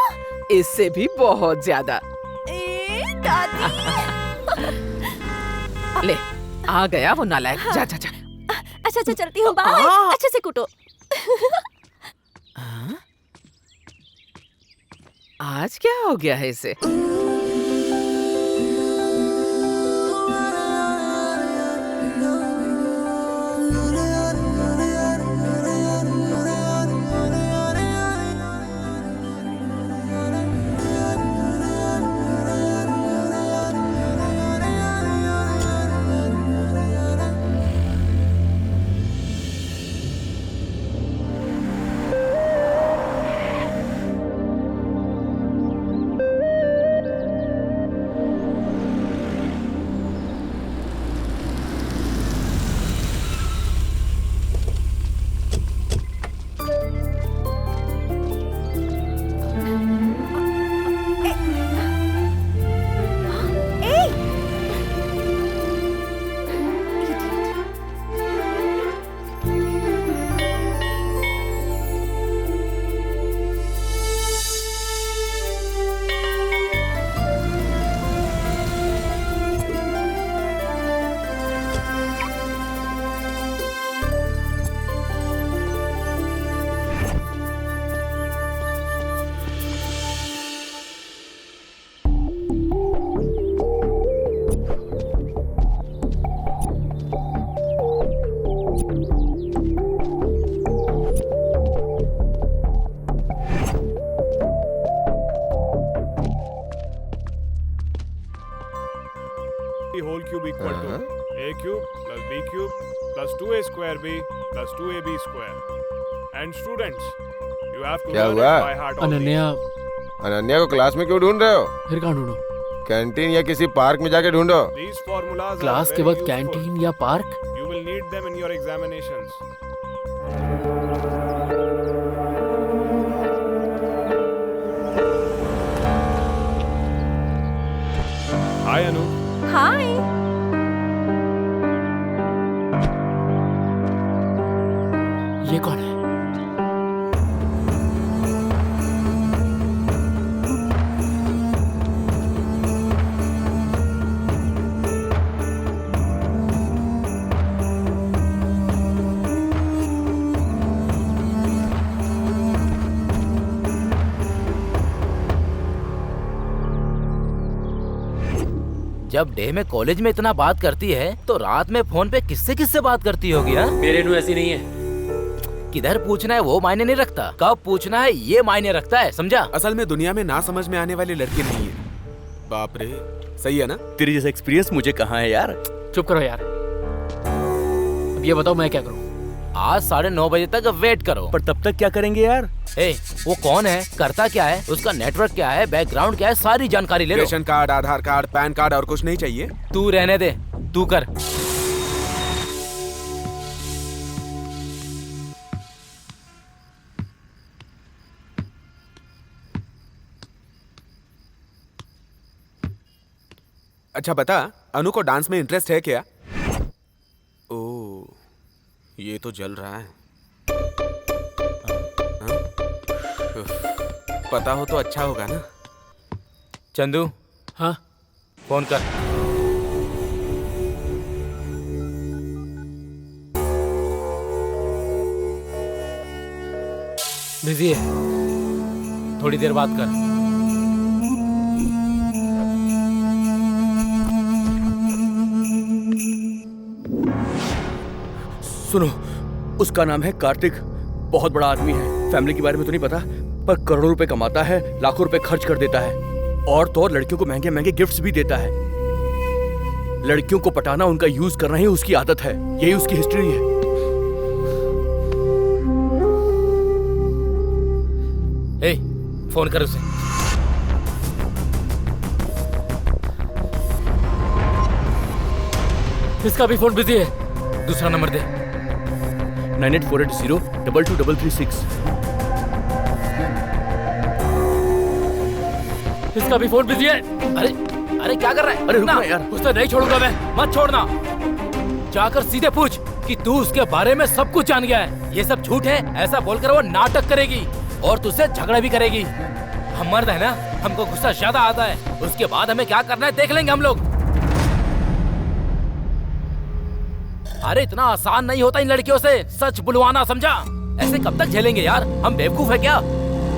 इससे भी बहुत ज्यादा। ए दादी। ले, आ गया वो नालायक। जा जा जा। अच्छा चलती हूँ, बाय। अच्छे से कूटो। आज क्या हो गया है इसे? whole cube equal to a cube plus b cube plus 2a square b plus 2ab square. And students, you have to क्या learn हुआ? it by heart all Ananya, Ananya को क्लास में क्यों ढूंढ रहे हो? फिर कहाँ ढूंढो? कैंटीन या किसी पार्क में जाके ढूंढो। these formulas क्लास are के very बाद useful. कैंटीन या park? You will need them in your examinations. Hi Anu. हाय। ये कौन है? जब डे में कॉलेज में इतना बात करती है तो रात में फोन पे किससे किससे बात करती होगी? हाँ? मेरे नु ऐसी नहीं है। किधर पूछना है वो मायने नहीं रखता, कब पूछना है ये मायने रखता है, समझा? असल में दुनिया में ना समझ में आने वाले लड़के नहीं है। बाप रे, सही है ना? तेरे जैसा एक्सपीरियंस मुझे कहाँ है यार? चुप करो यार। अब ये बताओ मैं क्या करूँ? आज 9:30 बजे तक वेट करो। पर तब तक क्या करेंगे यार? ए, वो कौन है, करता क्या है, उसका नेटवर्क क्या है, बैकग्राउंड क्या है, सारी जानकारी ले लो। रेशन कार्ड, आधार कार्ड, पैन कार्ड और कुछ नहीं चाहिए? तू रहने दे, तू कर। अच्छा बता, अनु को डांस में इंटरेस्ट है क्या? ओह, ये तो जल रहा है। हाँ? पता हो तो अच्छा होगा ना? चंदू। हाँ? फोन कर। बिजी है, थोड़ी देर बात कर। सुनो, उसका नाम है कार्तिक, बहुत बड़ा आदमी है। फैमिली के बारे में तो नहीं पता, पर करोड़ों रुपए कमाता है, लाखों रुपए खर्च कर देता है, और तो और लड़कियों को महंगे महंगे गिफ्ट्स भी देता है। लड़कियों को पटाना, उनका यूज करना ही उसकी आदत है। यही उसकी हिस्ट्री है। ए, फोन कर उसे। इसका भी फोन बिजी है, दूसरा नंबर दे। 9848022336। इसका भी फोन बिजी है। अरे अरे क्या कर रहा है? अरे रुकना यार, उसे नहीं छोड़ूंगा मैं, मत छोड़ना। जाकर सीधे पूछ कि तू उसके बारे में सब कुछ जान गया है। ये सब झूठ है, ऐसा बोलकर वो नाटक करेगी और तुझसे झगड़ा भी करेगी। हम मर्द है ना, हमको गुस्सा ज्यादा आता है। उसके बाद हमें क्या करना है देख लेंगे हम लोग। अरे इतना आसान नहीं होता इन लड़कियों से सच बुलवाना, समझा? ऐसे कब तक झेलेंगे यार, हम बेवकूफ है क्या?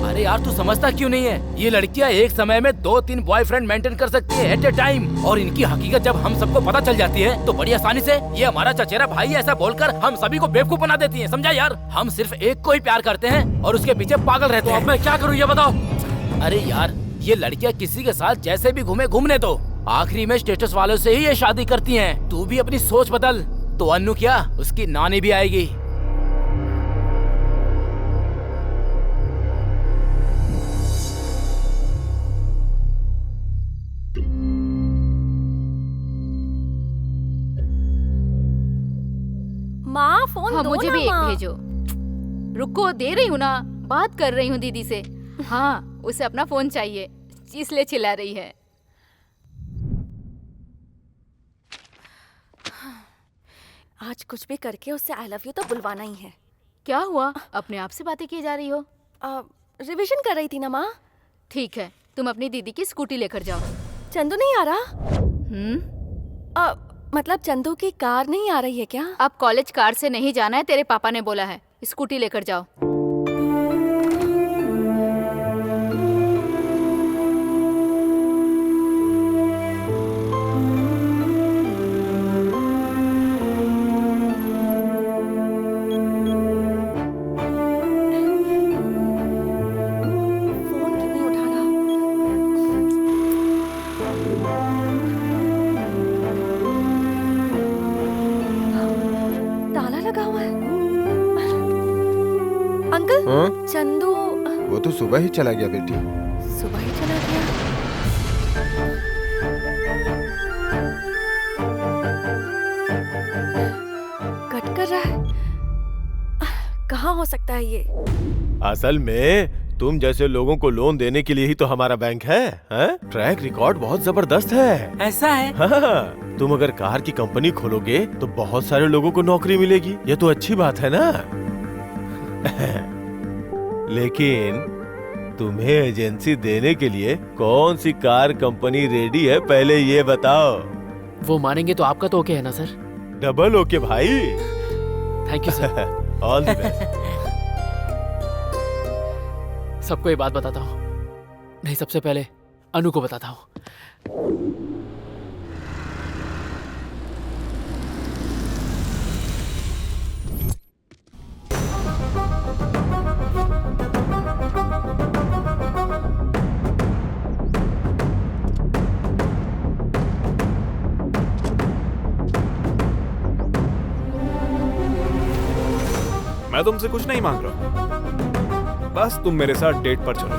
अरे यार तू समझता क्यों नहीं है? ये लड़कियां एक समय में 2-3 बॉयफ्रेंड मेंटेन कर सकती है एट ए टाइम, और इनकी हकीकत जब हम सबको पता चल जाती है तो बड़ी आसानी से ये हमारा चचेरा भाई ऐसा बोलकर हम सभी को बेवकूफ बना देती है, समझा यार? हम सिर्फ एक को ही प्यार करते हैं और उसके पीछे पागल रहते हैं। अब मैं क्या करूँ ये बताओ? अरे यार ये लड़कियां किसी के साथ जैसे भी घूमने दो, आखिरी में स्टेटस वालों से ही ये शादी करती हैं। तू भी अपनी सोच बदल, तो अन्नू क्या, उसकी नानी भी आएगी। माँ फोन हाँ, दो मुझे ना, भी एक माँ। भेजो। रुको, दे रही हूँ ना, बात कर रही हूँ दीदी से। हाँ, उसे अपना फोन चाहिए, इसलिए चिल्ला रही है। आज कुछ भी करके उससे आई लव यू तो बुलवाना ही है। क्या हुआ, अपने आप से बातें की जा रही हो? रिवीजन कर रही थी ना माँ। ठीक है, तुम अपनी दीदी की स्कूटी लेकर जाओ। चंदू नहीं आ रहा? मतलब चंदू की कार नहीं आ रही है क्या? अब कॉलेज कार से नहीं जाना है, तेरे पापा ने बोला है। स्कूटी लेकर जाओ। चंदू वो तो सुबह ही चला गया बेटी। सुबह ही चला गया? कट कर रहा है, कहाँ हो सकता है ये? असल में तुम जैसे लोगों को लोन देने के लिए ही तो हमारा बैंक है, हैं? ट्रैक रिकॉर्ड बहुत जबरदस्त है। ऐसा है? हाँ, तुम अगर कार की कंपनी खोलोगे तो बहुत सारे लोगों को नौकरी मिलेगी, ये तो अच्छी बात है ना। लेकिन तुम्हें एजेंसी देने के लिए कौन सी कार कंपनी रेडी है, पहले ये बताओ। वो मानेंगे तो आपका तो ओके है ना सर? डबल ओके भाई। Thank you sir. All the best. सबको ये बात बताता हूँ, नहीं सबसे पहले अनु को बताता हूँ। मैं तुमसे कुछ नहीं मांग रहा, बस तुम मेरे साथ डेट पर चलो।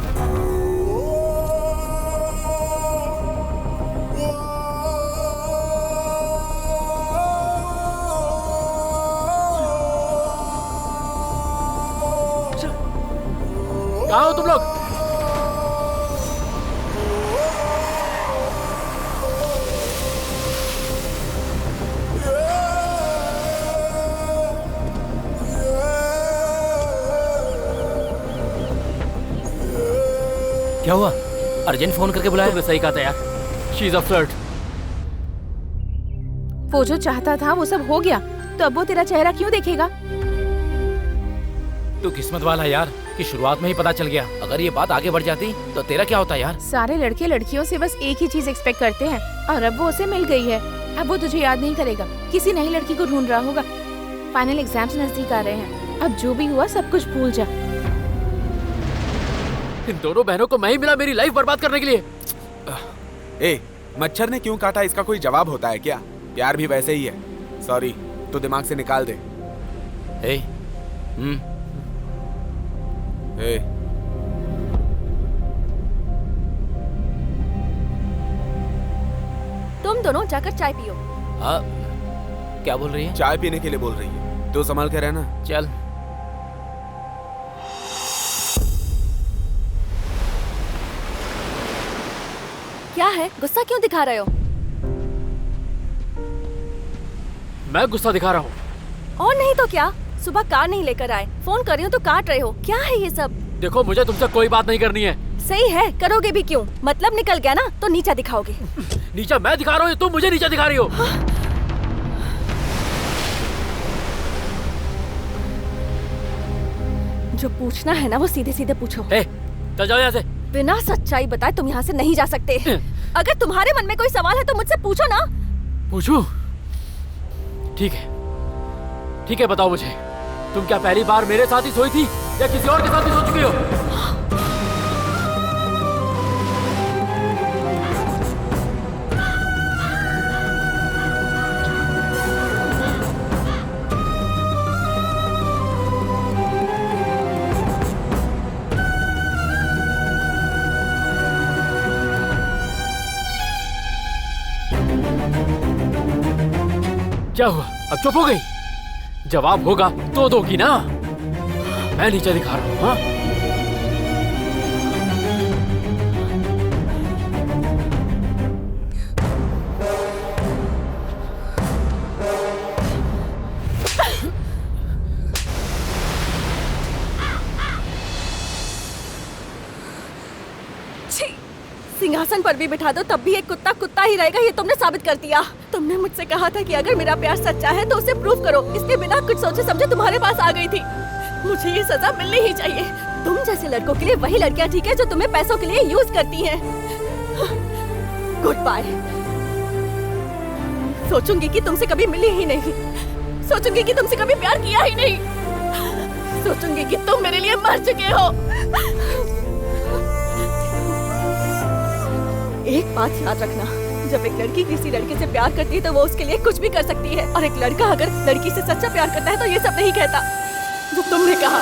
कहाँ हो तुम लोग? क्या हुआ? अर्जेंट फोन करके बुलाया? तुमने सही कहा था यार, शी इज अ फ्लर्ट। वो जो चाहता था वो सब हो गया, तो अब वो तेरा चेहरा क्यों देखेगा? तू किस्मत वाला यार, कि शुरुआत में ही पता चल गया। अगर ये बात आगे बढ़ जाती तो तेरा क्या होता यार? सारे लड़के लड़कियों से बस एक ही चीज एक्सपेक्ट करते हैं और अब वो उसे मिल गई है। अब वो तुझे याद नहीं करेगा, किसी नई लड़की को ढूंढ रहा होगा। फाइनल एग्जाम्स नजदीक आ रहे हैं, अब जो भी हुआ सब कुछ भूल जा। इन दोनों बहनों को मैं ही मिला मेरी लाइफ बर्बाद करने के लिए। ए, मच्छर ने क्यों काटा इसका कोई जवाब होता है क्या? प्यार भी वैसे ही है। सॉरी, तो दिमाग से निकाल दे। ए, तुम दोनों जाकर चाय पियो। हाँ, क्या बोल रही है? चाय पीने के लिए बोल रही है, तो संभाल के रहना। चल। क्या है, गुस्सा क्यों दिखा रहे हो? मैं गुस्सा दिखा रहा हूँ। और नहीं तो क्या, सुबह कार नहीं लेकर आए, फोन कर रही हो तो काट रहे हो। क्या है ये सब? देखो, मुझे तुमसे कोई बात नहीं करनी है। सही है, करोगे भी क्यों? मतलब निकल गया ना, तो नीचा दिखाओगे। नीचा मैं दिखा रहा हूँ, तुम मुझे नीचा दिखा रही हो। जो पूछना है ना वो सीधे सीधे पूछो। चल जाओ यहाँ से। बिना सच्चाई बताए तुम यहाँ से नहीं जा सकते। अगर तुम्हारे मन में कोई सवाल है तो मुझसे पूछो ना। पूछूं? ठीक है, बताओ मुझे, तुम क्या पहली बार मेरे साथ ही सोई थी या किसी और के साथ ही सो चुकी हो? क्या हुआ, अब चुप हो गई? जवाब होगा तो दोगी ना। मैं नीचे दिखा रहा हूँ। हाँ, सिंहासन पर भी बिठा दो तब भी एक कुत्ता कुत्ता ही रहेगा, ये तुमने साबित कर दिया। तुमने मुझसे कहा था कि अगर मेरा प्यार सच्चा है तो उसे प्रूव करो। इसके बिना कुछ सोचे समझे तुम्हारे पास आ गई थी। मुझे ये सजा मिलनी ही चाहिए। तुम जैसे लड़कों के लिए वही लड़कियां ठीक है जो तुम्हें पैसों के लिए यूज करती हैं। Good bye. सोचूंगी कि तुमसे कभी मिली ही नहीं, सोचूंगी कि तुमसे कभी प्यार किया ही नहीं, सोचूंगी कि तुम मेरे लिए मर चुके हो। एक बात याद रखना, जब एक लड़की किसी लड़के से प्यार करती है तो वो उसके लिए कुछ भी कर सकती है, और एक लड़का अगर लड़की से सच्चा प्यार करता है तो ये सब नहीं कहता जो तुमने कहा।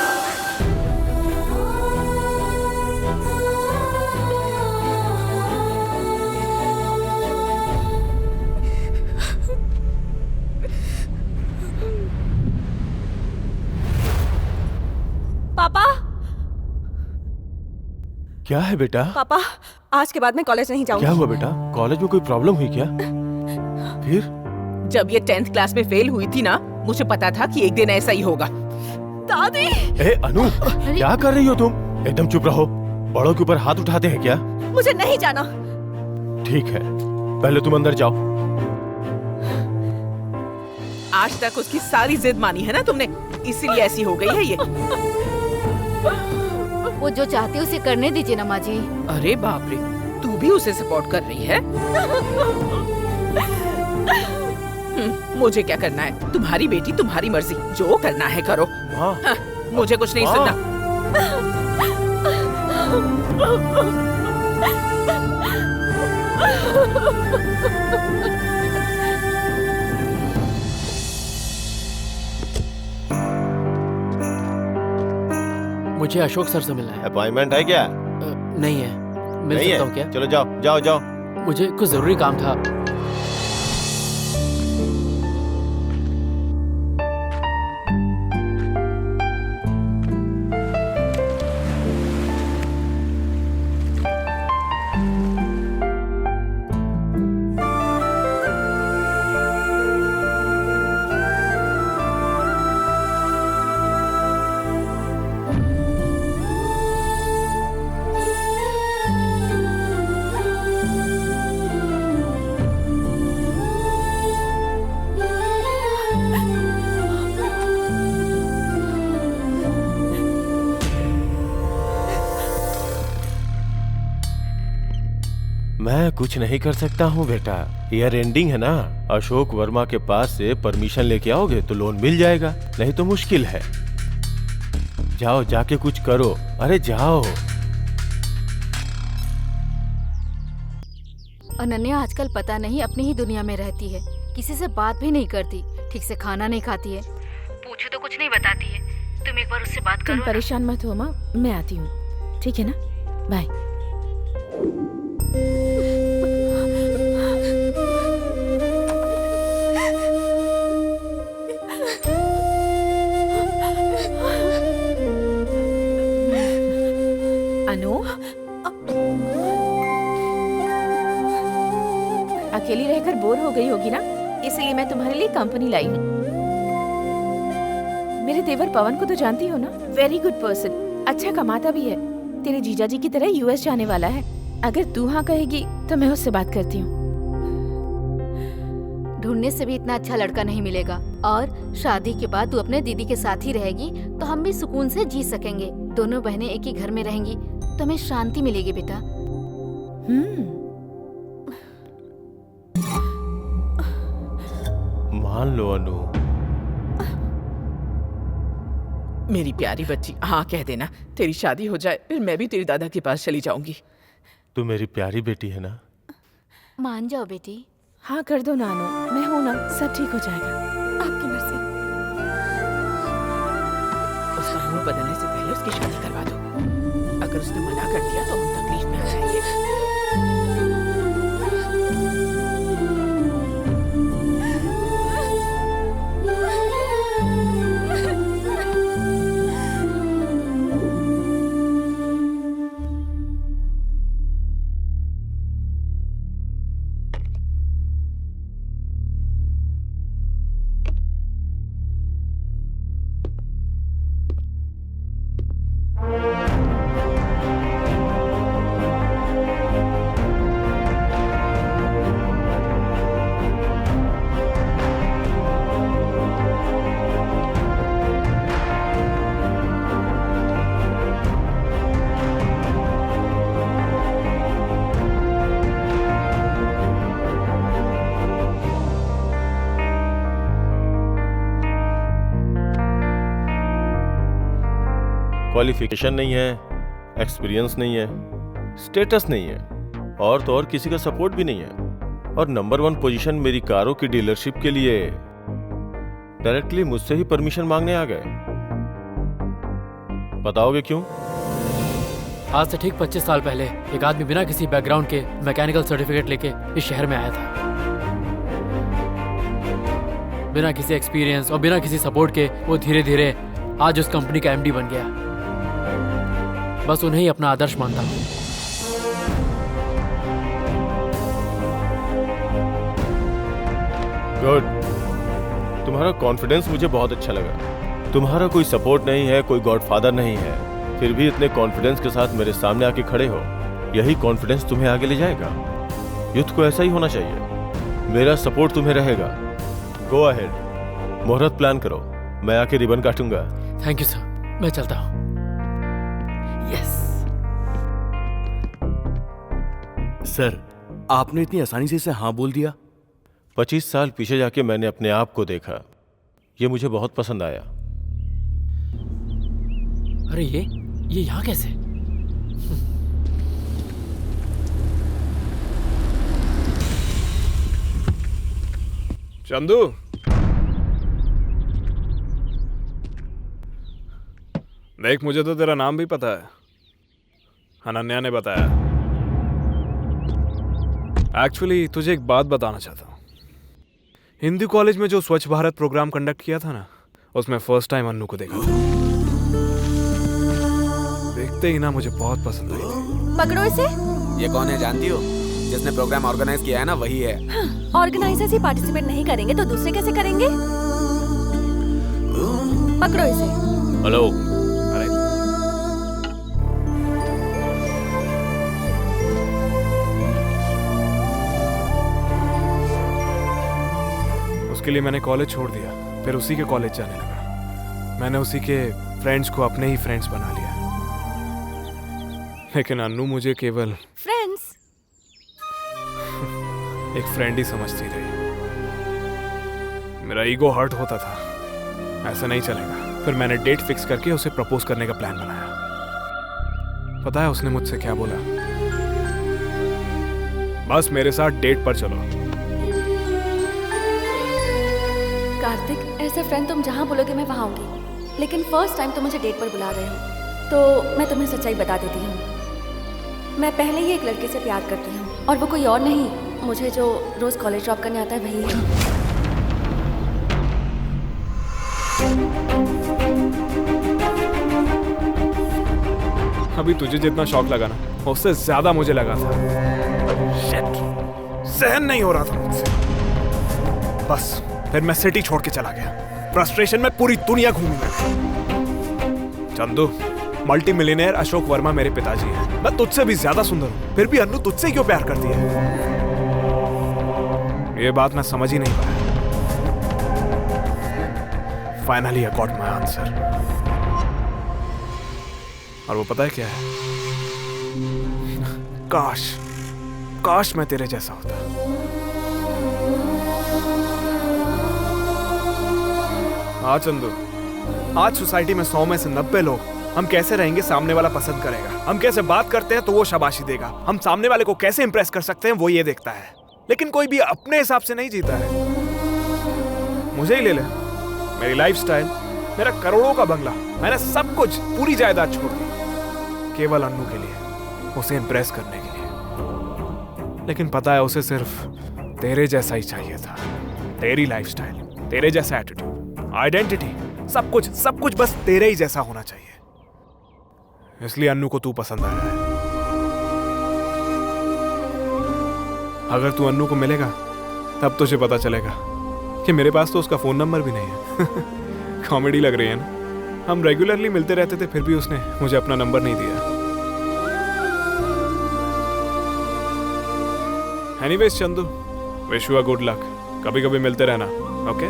पापा, क्या है बेटा? पापा, आज के बाद मैं कॉलेज नहीं जाऊंगी। क्या हुआ बेटा? कॉलेज में कोई प्रॉब्लम हुई क्या? फिर जब ये 10th क्लास में फेल हुई थी ना, मुझे पता था कि एक दिन ऐसा ही होगा। दादी! ए अनु, क्या कर रही हो तुम? एकदम चुप रहो। बड़ों के ऊपर हाथ उठाते हैं क्या? मुझे नहीं जाना। ठीक है, पहले तुम अंदर जाओ। आज तक उसकी सारी जिद मानी है ना तुमने, इसीलिए ऐसी हो गई है ये। वो जो चाहती है उसे करने दीजिए ना माँ जी। अरे बाप रे, तू भी उसे सपोर्ट कर रही है? मुझे क्या करना है? तुम्हारी बेटी, तुम्हारी मर्जी, जो करना है करो। हाँ, मुझे कुछ नहीं सुनना। मुझे अशोक सर से मिलना है। अपॉइंटमेंट है क्या? नहीं है। मिल सकता हूँ क्या? चलो जाओ जाओ जाओ। मुझे कुछ जरूरी काम था। मैं कुछ नहीं कर सकता हूँ बेटा, ईयर एंडिंग है ना। अशोक वर्मा के पास से परमिशन लेके आओगे तो लोन मिल जाएगा, नहीं तो मुश्किल है। जाओ जाके कुछ करो, अरे जाओ। अनन्या आजकल पता नहीं अपनी ही दुनिया में रहती है, किसी से बात भी नहीं करती, ठीक से खाना नहीं खाती है, पूछो तो कुछ नहीं बताती है। तुम एक बार उससे बात करो। तुम परेशान मत हो माँ, मैं आती हूँ, ठीक है ना? बाय। अनु, अकेली रहकर बोर हो गई होगी ना, इसलिए मैं तुम्हारे लिए कंपनी लाई हूँ। मेरे देवर पवन को तो जानती हो ना, वेरी गुड पर्सन, अच्छा कमाता भी है, तेरे जीजा जी की तरह यूएस जाने वाला है। अगर तू हाँ कहेगी तो मैं उससे बात करती हूँ। ढूंढने से भी इतना अच्छा लड़का नहीं मिलेगा, और शादी के बाद तू अपने दीदी के साथ ही रहेगी तो हम भी सुकून से जी सकेंगे। दोनों बहनें एक ही घर में रहेंगी तो हमें शांति मिलेगी बेटा। मान लो अनु। मेरी प्यारी बच्ची, हाँ कह देना, तेरी शादी हो जाए फिर मैं भी तेरी दादा के पास चली जाऊंगी। तू मेरी प्यारी बेटी है ना? मान जाओ बेटी। हाँ कर दो नानू, मैं हूँ ना, सब ठीक हो जाएगा। आपकी मर्जी। उसका मूड बदलने से पहले उसकी शादी करवा दो। अगर उसने मना कर दिया तो हम तकलीफ में आ जाएंगे। क्वालिफिकेशन नहीं है, एक्सपीरियंस नहीं है, स्टेटस नहीं है, और तो और किसी का सपोर्ट भी नहीं है, और नंबर 1 पोजीशन मेरी कारों की डीलरशिप के लिए डायरेक्टली मुझसे ही परमिशन मांगने आ गए। बताओगे क्यों? आज से ठीक 25 साल पहले एक आदमी बिना किसी बैकग्राउंड के मैकेनिकल सर्टिफिकेट लेके इस शहर में आया था। बिना किसी एक्सपीरियंस और बिना किसी सपोर्ट के वो धीरे धीरे आज उस कंपनी का एमडी बन गया। बस उन्हें ही अपना आदर्श मानता हूँ। गुड, तुम्हारा कॉन्फिडेंस मुझे बहुत अच्छा लगा। तुम्हारा कोई सपोर्ट नहीं है, कोई गॉडफादर नहीं है, फिर भी इतने कॉन्फिडेंस के साथ मेरे सामने आके खड़े हो। यही कॉन्फिडेंस तुम्हें आगे ले जाएगा। यूथ को ऐसा ही होना चाहिए। मेरा सपोर्ट तुम्हें रहेगा। गो अहेड, मुहूर्त प्लान करो, मैं आके रिबन काटूंगा। थैंक यू सर, मैं चलता हूँ। यस सर, आपने इतनी आसानी से इसे हाँ बोल दिया। 25 साल पीछे जाके मैंने अपने आप को देखा, ये मुझे बहुत पसंद आया। अरे ये यहाँ कैसे? चंदू, देख मुझे तो तेरा नाम भी पता है, अनन्या ने बताया। एक्चुअली तुझे एक बात बताना चाहता हूँ। हिंदी कॉलेज में जो स्वच्छ भारत प्रोग्राम कंडक्ट किया था ना, उसमें फर्स्ट टाइम अन्नू को देखा था। देखते ही ना मुझे बहुत पसंद आई थी। पकड़ो इसे। ये कौन है जानती हो? जिसने प्रोग्राम ऑर्गेनाइज किया है ना, वही है। ऑर्गेनाइजर्स ही पार्टिसिपेट नहीं करेंगे तो दूसरे कैसे करेंगे? पकड़ो इसे। हेलो। उसके लिए मैंने कॉलेज छोड़ दिया, फिर उसी के कॉलेज जाने लगा। मैंने उसी के फ्रेंड्स को अपने ही फ्रेंड्स बना लिया, लेकिन अन्नू मुझे केवल फ्रेंड्स। एक फ्रेंड ही समझती रही। मेरा ईगो हर्ट होता था, ऐसा नहीं चलेगा। फिर मैंने डेट फिक्स करके उसे प्रपोज करने का प्लान बनाया। पता है उसने मुझसे क्या बोला? बस मेरे साथ डेट पर चलो। कार्तिक, एज अ फ्रेंड तुम जहाँ बोलोगे मैं वहाँ आऊंगी, लेकिन फर्स्ट टाइम तुम मुझे डेट पर बुला रहे हो तो मैं तुम्हें सच्चाई बता देती हूँ। मैं पहले ही एक लड़के से प्यार करती हूँ और वो कोई और नहीं, मुझे जो रोज कॉलेज ड्रॉप करने आता है वही है। अभी तुझे जितना शौक लगा ना, उससे ज्यादा मुझे लगा था। Shit! सहन नहीं हो रहा था मुझसे। बस फिर मैं सिटी छोड़ के चला गया। फ्रस्ट्रेशन में पूरी दुनिया घूमी मैं। चंदू, मल्टी मिलियनेयर अशोक वर्मा मेरे पिताजी हैं। मैं तुझसे भी ज्यादा सुंदर हूँ, फिर भी अन्नू तुझसे क्यों प्यार करती है? ये बात मैं समझ ही नहीं पाया। Finally I got my answer. और वो पता है क्या है? काश मैं तेरे जैसा होता। हाँ चंदू, आज सोसाइटी में 100 में से 90 लोग हम कैसे रहेंगे सामने वाला पसंद करेगा, हम कैसे बात करते हैं तो वो शाबाशी देगा, हम सामने वाले को कैसे इंप्रेस कर सकते हैं वो ये देखता है। लेकिन कोई भी अपने हिसाब से नहीं जीता है। मुझे ही ले ले, मेरी लाइफस्टाइल, मेरा करोड़ों का बंगला, मैंने सब कुछ, पूरी जायदाद छोड़ दी केवल अन्नू के लिए, उसे इंप्रेस करने के लिए। लेकिन पता है उसे सिर्फ तेरे जैसा ही चाहिए था। तेरी लाइफस्टाइल, तेरे जैसा एटीट्यूड, आइडेंटिटी, सब कुछ बस तेरे ही जैसा होना चाहिए। इसलिए अन्नू को तू पसंद आया है। अगर तू अन्नू को मिलेगा तब तुझे पता चलेगा कि मेरे पास तो उसका फोन नंबर भी नहीं है। कॉमेडी लग रही है ना? हम रेगुलरली मिलते रहते थे, फिर भी उसने मुझे अपना नंबर नहीं दिया। Anyways Chandu, wish you a good luck. कभी कभी मिलते रहना, ओके?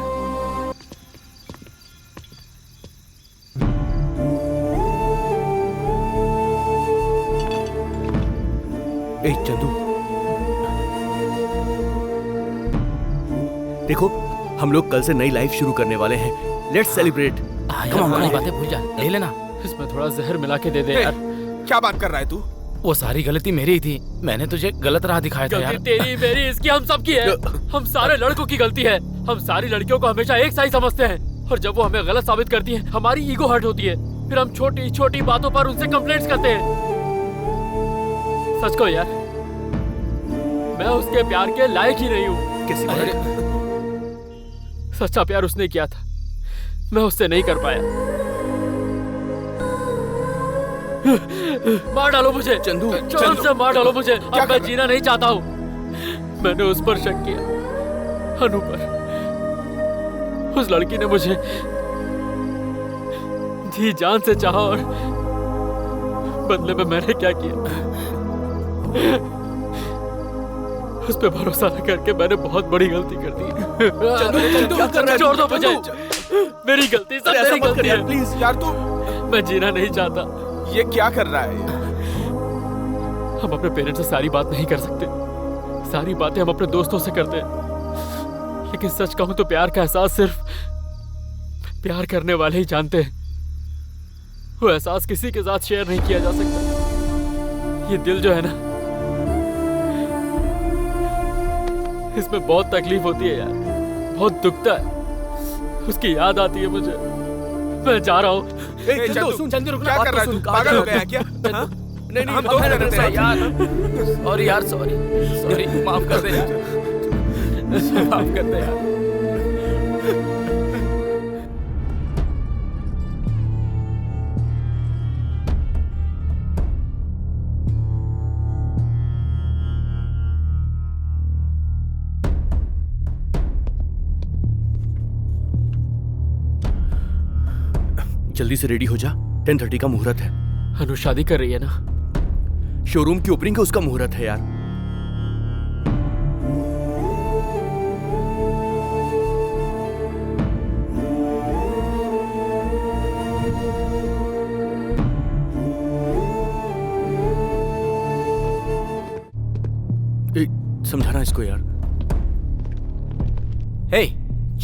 ए चंदू, देखो हम लोग कल से नई लाइफ शुरू करने वाले हैं। Let's celebrate. बातें भूल जा, ले लेना। इसमें थोड़ा जहर मिला के दे दे यार। क्या बात कर रहा है तू? वो सारी गलती मेरी ही थी, मैंने तुझे गलत राह दिखाया था यार। गलती तेरी, मेरी, इसकी, हम सबकी है। हम सारे लड़कों की गलती है। हम सारी लड़कियों को हमेशा एक सा ही समझते हैं और जब वो हमें गलत साबित करती हैं, हमारी ईगो हर्ट होती है। फिर हम छोटी छोटी बातों पर उनसे कंप्लेंट्स करते हैं। सच को यार, मैं उसके प्यार के लायक ही नहीं हूँ। कैसी? सच्चा प्यार उसने किया था, मैं उससे नहीं कर पाया। मार डालो मुझे चंदू, जान से मार डालो मुझे। अब मैं जीना नहीं चाहता हूँ। मैंने उस पर शक किया, अनु पर। उस लड़की ने मुझे जी जान से चाहा और बदले में मैंने क्या किया? उस पे भरोसा न करके मैंने बहुत बड़ी गलती कर दी। क्या कर रहा है? छोड़ दो मुझे, मेरी गलती, सब मेरी गलती है। प्लीज यार, तू मैं जीना नहीं चाहता। ये क्या कर रहा है? हम अपने पेरेंट्स से सारी बात नहीं कर सकते, सारी बातें हम अपने दोस्तों से करते हैं। लेकिन सच कहूं तो प्यार का एहसास सिर्फ प्यार करने वाले ही जानते हैं। वो एहसास किसी के साथ शेयर नहीं किया जा सकता। ये दिल जो है ना, इसमें बहुत तकलीफ होती है यार, बहुत दुखता है। उसकी याद आती है मुझे। मैं जा रहा हूँ। चंदू, क्या कर रहा है तू? पागल हो गया है क्या? नहीं, हम दोस्त रहते हैं यार। सॉरी यार, सॉरी, माफ कर दे यार, माफ कर दे यार। जल्दी से रेडी हो जा, 10:30 का मुहूर्त है। अनु शादी कर रही है ना? शोरूम की ओपनिंग का उसका मुहूर्त है यार। समझाना इसको यार।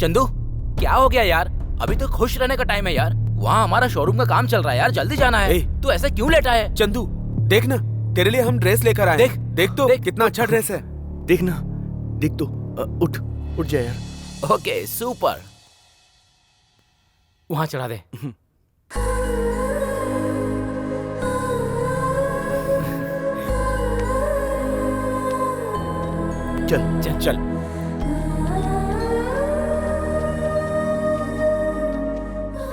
चंदू क्या हो गया यार? अभी तो खुश रहने का टाइम है यार। वहाँ हमारा शोरूम का काम चल रहा है यार, जल्दी जाना है। तू ऐसे क्यों लेटा है? चंदू देख ना, तेरे लिए हम ड्रेस लेकर आए। देख तो कितना अच्छा ड्रेस है। देख ना, देख तो। उठ जा यार। Okay super. वहाँ चढ़ा दे। चल चल चल।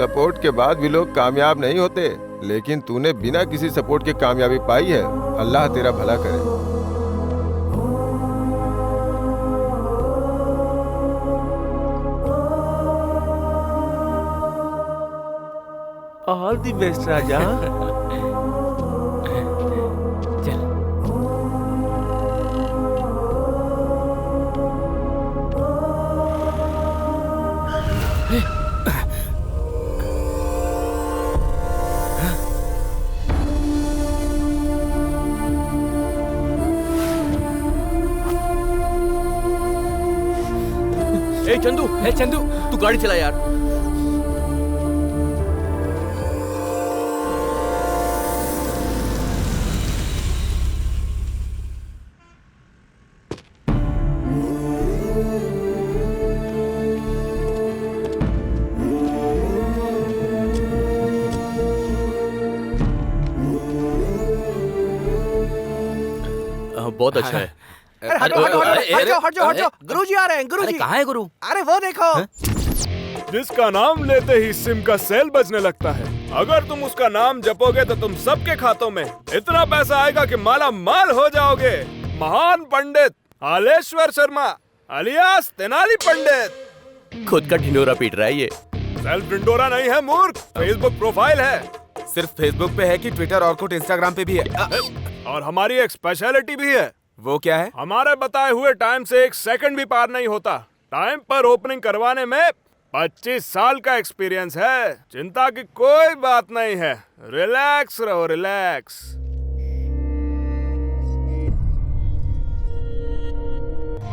सपोर्ट के बाद भी लोग कामयाब नहीं होते, लेकिन तूने बिना किसी सपोर्ट के कामयाबी पाई है। अल्लाह तेरा भला करे। ऑल द बेस्ट राजा। चल। ए चंदू, तू गाड़ी चला यार। बहुत अच्छा है। हट जाओ। गुरुजी आ रहे हैं, गुरुजी। कहाँ है गुरु? अरे वो देखो। जिसका नाम लेते ही सिम का सेल बजने लगता है। अगर तुम उसका नाम जपोगे तो तुम सबके खातों में इतना पैसा आएगा कि माला माल हो जाओगे। महान पंडित हालेश्वर शर्मा अलियास तेनाली पंडित। खुद का ढिंडोरा पीट रहा है ये। सेल्फ ढिंडोरा नहीं है मूर्ख, फेसबुक प्रोफाइल है। सिर्फ फेसबुक पे है कि ट्विटर और कुछ इंस्टाग्राम पे भी है? और हमारी एक स्पेशलिटी भी है। वो क्या है? हमारे बताए हुए टाइम से 1 सेकंड भी पार नहीं होता। टाइम पर ओपनिंग करवाने में 25 साल का एक्सपीरियंस है। चिंता की कोई बात नहीं है, रिलैक्स रहो, रिलैक्स।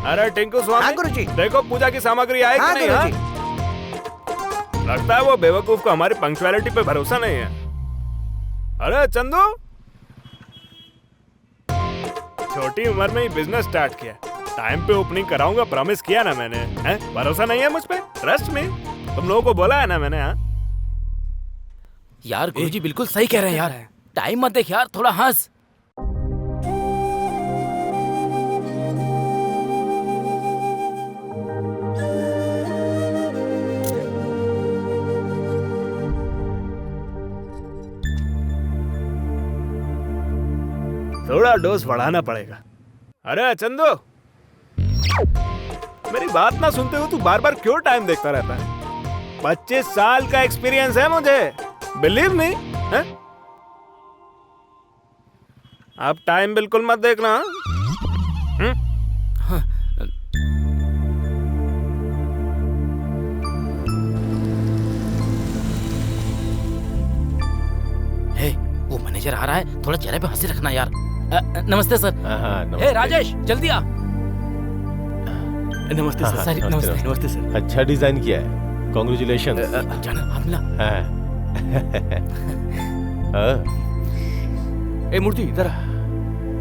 अरे टिंकू स्वामी। हाँ गुरुजी। देखो पूजा की सामग्री आई कि नहीं? हाँ? लगता है वो बेवकूफ को हमारी पंक्चुअलिटी पे भरोसा नहीं है। अरे चंदू, छोटी उम्र में ही बिजनेस स्टार्ट किया, टाइम पे ओपनिंग कराऊंगा प्रॉमिस किया ना मैंने। हैं? भरोसा नहीं है मुझ पे? ट्रस्ट में तुम लोगों को बोला है ना मैंने। हाँ यार गुरुजी बिल्कुल सही कह रहे हैं यार। टाइम मत देख यार, थोड़ा हंस। थोड़ा डोज बढ़ाना पड़ेगा। अरे चंदू, मेरी बात ना सुनते हो तू बार बार क्यों टाइम देखता रहता है? 25 साल का एक्सपीरियंस है मुझे, बिलीव मी। अब टाइम बिल्कुल मत देखना। हे, वो मैनेजर आ रहा है, थोड़ा चेहरे पे हंसी रखना यार। नमस्ते सर। नमस्ते। हे राजेश, जल्दी आ। नमस्ते सर। सर नमस्ते सर। अच्छा डिजाइन किया है, कॉन्ग्रेचुलेशन। ए मूर्ति इधर आ।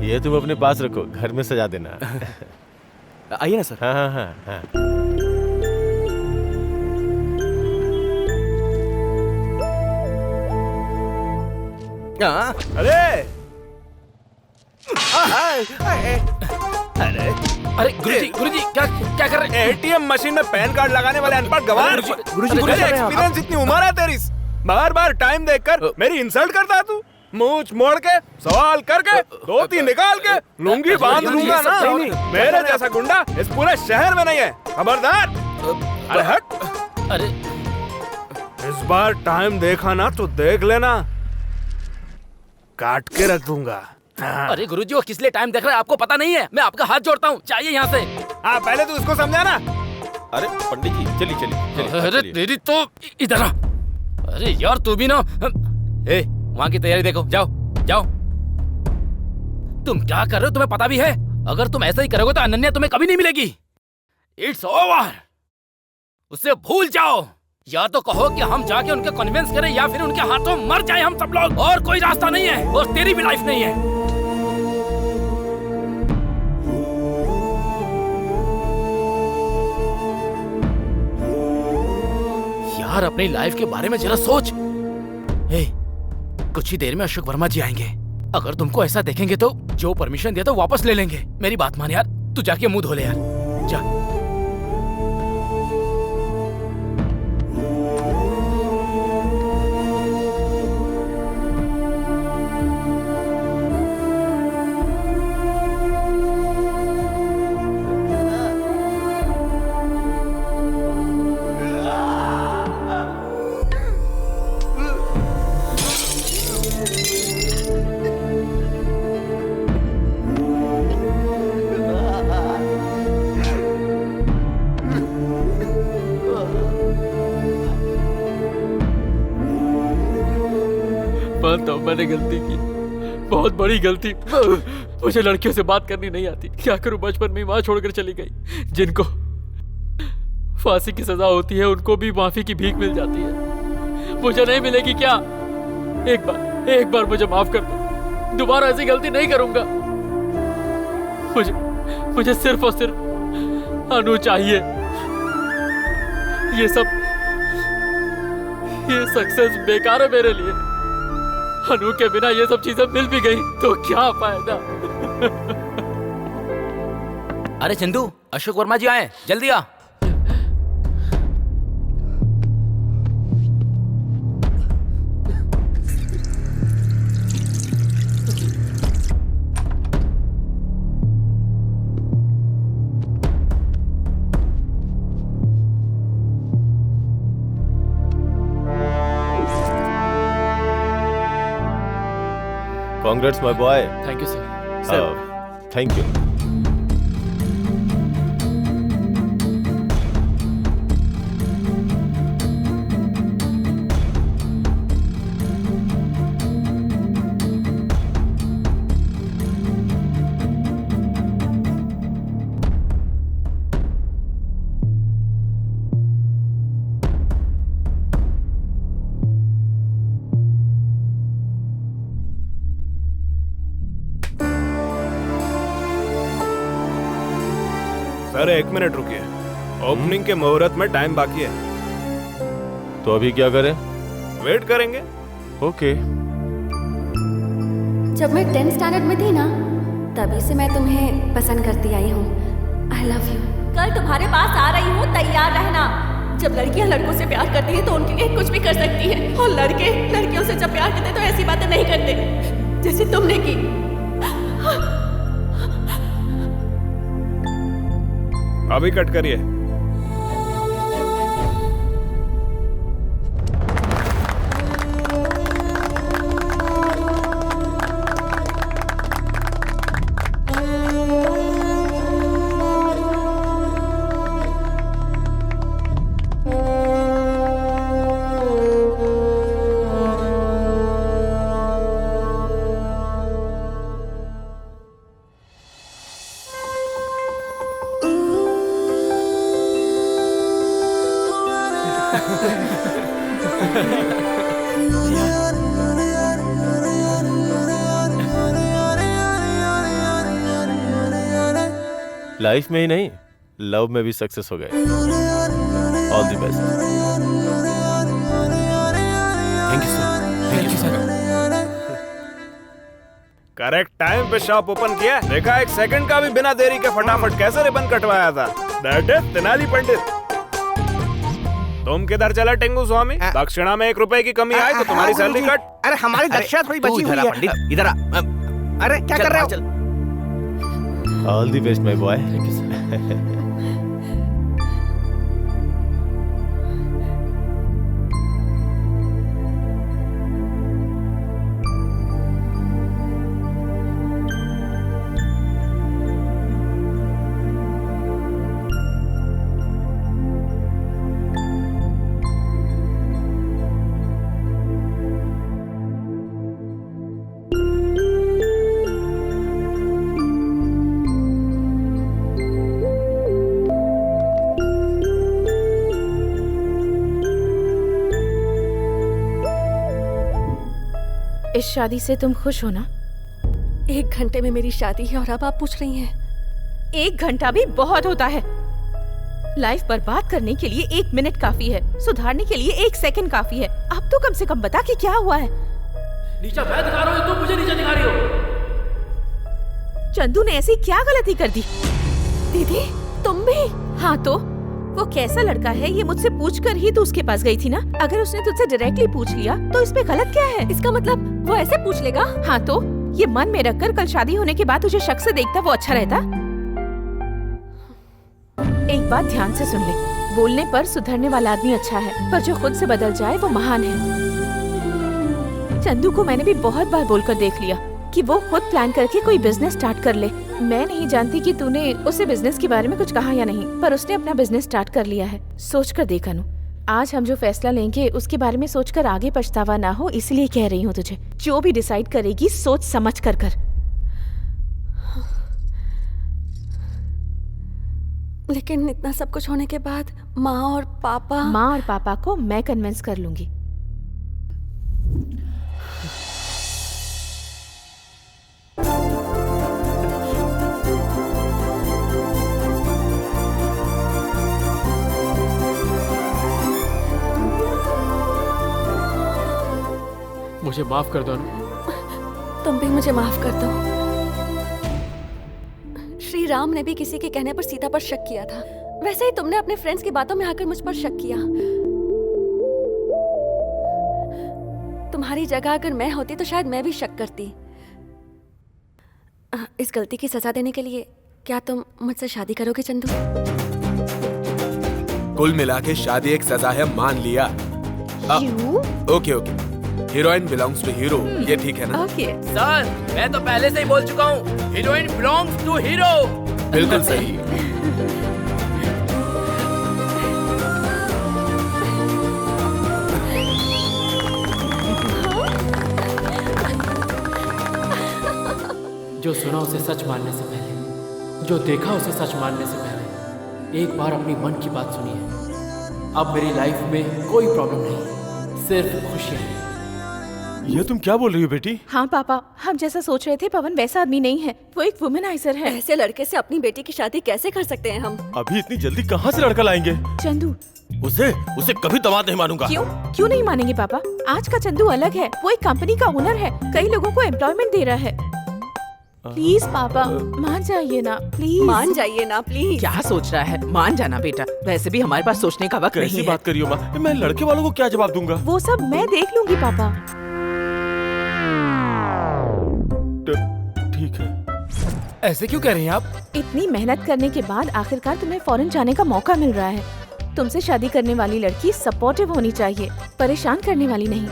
ये तुम अपने पास रखो, घर में सजा देना। आइए ना सर। हाँ। अरे गुरुजी क्या कर रहे हैं? एटीएम मशीन में पैन कार्ड लगाने वाले अनपढ़ गवार। गुरुजी एक्सपीरियंस इतनी उम्र है तेरी, बार बार टाइम देखकर मेरी इंसल्ट करता है तू। मूंछ मोड़ के सवाल करके धोती निकाल के लुंगी बांध लूंगा ना। मेरे जैसा गुंडा इस पूरे शहर में नहीं है, खबरदार। अरे हट। अरे इस बार टाइम देखा ना तो देख लेना, काट के रख दूंगा। अरे गुरुजी वो किस लिए टाइम देख रहा है आपको पता नहीं है? मैं आपका हाथ जोड़ता हूँ, चाहिए यहाँ से। हाँ पहले तो उसको समझाना। अरे पंडित जी चलिए। अरे तेरी तो इधर आ। अरे यार तू भी ना। ए वहाँ की तैयारी देखो, जाओ। तुम क्या कर रहे हो तुम्हें पता भी है? अगर तुम ऐसा ही करोगे तो अनन्या तुम्हें कभी नहीं मिलेगी। It's over. उसे भूल जाओ। या तो कहो कि हम जाके उनके कन्विंस करें या फिर उनके हाथों मर जाए हम सब लोग। और कोई रास्ता नहीं है, और तेरी भी लाइफ नहीं है। यार अपनी लाइफ के बारे में जरा सोच। कुछ ही देर में अशोक वर्मा जी आएंगे। अगर तुमको ऐसा देखेंगे तो जो परमिशन दिया तो वापस ले लेंगे। मेरी बात मान यार, तू जाके मुंह धो ले यार, जा। मानता हूँ मैंने गलती की, बहुत बड़ी गलती। मुझे लड़कियों से बात करनी नहीं आती। क्या करूं, बचपन में माँ छोड़कर चली गई। जिनको फांसी की सजा होती है उनको भी माफी की भीख मिल जाती है, मुझे नहीं मिलेगी क्या? एक बार मुझे माफ कर दो, दोबारा ऐसी गलती नहीं करूंगा। मुझे सिर्फ और सिर्फ अनु चाहिए। ये सक्सेस बेकार है मेरे लिए। अनु के बिना ये सब चीजें मिल भी गई तो क्या फायदा। अरे चंदू, अशोक वर्मा जी आए, जल्दी आ। Congrats, my boy. Thank you, sir. Thank you. Sir 1 minute रुकिए, ओपनिंग के मुहूर्त में टाइम बाकी है। तो अभी क्या करें? वेट करेंगे। ओके। जब मैं 10th स्टैंडर्ड में थी ना, तभी से मैं तुम्हें पसंद करती आई हूँ। I love you. कल तुम्हारे पास आ रही हूँ, तैयार रहना। जब लड़कियाँ लड़कों से प्यार करती हैं तो उनके लिए कुछ भी कर सकती हैं, और लड़के लड़कियों से जब प्यार करते हैं तो ऐसी बातें नहीं करते जैसे तुमने की। अभी कट करिए। लाइफ में ही नहीं, लव में भी सक्सेस हो गए। All the best. Thank you sir. Thank you sir. Correct time पे शॉप ओपन किया। देखा, 1 सेकंड का भी बिना देरी के फटाफट कैसे रिबन कटवाया था। दैट इज तेनाली पंडित। तुम किधर चला टेंगू स्वामी? दक्षिणा में 1 रुपए की कमी आई तो तुम्हारी सैलरी कट। अरे हमारी दक्षिणा थोड़ी बची हुई है। पंडित इधर आ। अरे क्या कर रहे हो? All the best my boy. Thank you sir. इस शादी से तुम खुश हो ना? 1 घंटे में मेरी शादी है और अब आप पूछ रही हैं? 1 घंटा भी बहुत होता है। लाइफ बर्बाद करने के लिए 1 मिनट काफी है, सुधारने के लिए 1 सेकंड काफी है। अब तो कम से कम बता कि क्या हुआ है। नीचा मैं दिखा रहा हूँ, तुम मुझे नीचा दिखा रही हो। चंदू ने ऐसी क्या गलती कर दी? दीदी तुम भी? हाँ तो वो कैसा लड़का है ये मुझसे पूछकर ही तो उसके पास गई थी ना। अगर उसने तुझसे डायरेक्टली पूछ लिया तो इसमें गलत क्या है? इसका मतलब वो ऐसे पूछ लेगा? हाँ तो ये मन में रखकर कल शादी होने के बाद तुझे शक से देखता वो अच्छा रहता? एक बात ध्यान से सुन ले, बोलने पर सुधरने वाला आदमी अच्छा है, पर जो खुद से बदल जाए वो महान है। चंदू को मैंने भी बहुत बार बोलकर देख लिया कि वो खुद प्लान करके कोई बिजनेस स्टार्ट कर ले। मैं नहीं जानती कि तूने उसे बिजनेस के बारे में कुछ कहा या नहीं, पर उसने अपना बिजनेस स्टार्ट कर लिया है। सोच कर देख अनु, आज हम जो फैसला लेंगे उसके बारे में सोचकर आगे पछतावा ना हो, इसलिए कह रही हूँ तुझे, जो भी डिसाइड करेगी सोच समझ कर कर। लेकिन इतना सब कुछ होने के बाद माँ और पापा को मैं कन्विंस कर लूंगी। मुझे माफ कर दो अनु। तुम भी मुझे माफ कर दो। श्री राम ने भी किसी के कहने पर सीता पर शक किया था, वैसे ही तुमने अपने फ्रेंड्स की बातों में आकर मुझ पर शक किया। तुम्हारी जगह अगर मैं होती तो शायद मैं भी शक करती। इस गलती की सजा देने के लिए क्या तुम मुझसे शादी करोगे चंदू? कुल मिला के शादी एक सजा है, मान लिया। Okay okay, heroine belongs to hero, ये ठीक है ना? ओके सर, मैं तो पहले से ही बोल चुका हूँ, हीरोइन बिलोंग्स टू हीरो। बिल्कुल सही। जो सुना उसे सच मानने से पहले, जो देखा उसे सच मानने से पहले एक बार अपनी मन की बात सुनिए। अब मेरी लाइफ में कोई प्रॉब्लम नहीं, सिर्फ खुशियाँ हैं। ये तुम क्या बोल रही हो बेटी? हाँ पापा, हम जैसा सोच रहे थे पवन वैसा आदमी नहीं है, वो एक वुमेनाइजर है। ऐसे लड़के से अपनी बेटी की शादी कैसे कर सकते हैं हम? अभी इतनी जल्दी कहाँ से लड़का लाएंगे? चंदू, उसे कभी दामाद नहीं मानूंगा। क्यों नहीं मानेंगे पापा? आज का चंदू अलग है, वो एक कंपनी का ओनर है, कई लोगों को एम्प्लॉयमेंट दे रहा है। प्लीज पापा मान जाइए ना, प्लीज मान जाइए ना प्लीज। क्या सोच रहा है? मान जाना बेटा, वैसे भी हमारे पास सोचने का वक्त नहीं है। कैसी बात करियो माँ, मैं लड़के वालों को क्या जवाब दूंगा? वो सब मैं देख लूंगी पापा। ठीक है। ऐसे क्यों कह रही हैं आप? इतनी मेहनत करने के बाद आखिरकार तुम्हें फॉरेन जाने का मौका मिल रहा है। तुमसे शादी करने वाली लड़की सपोर्टिव होनी चाहिए, परेशान करने वाली नहीं।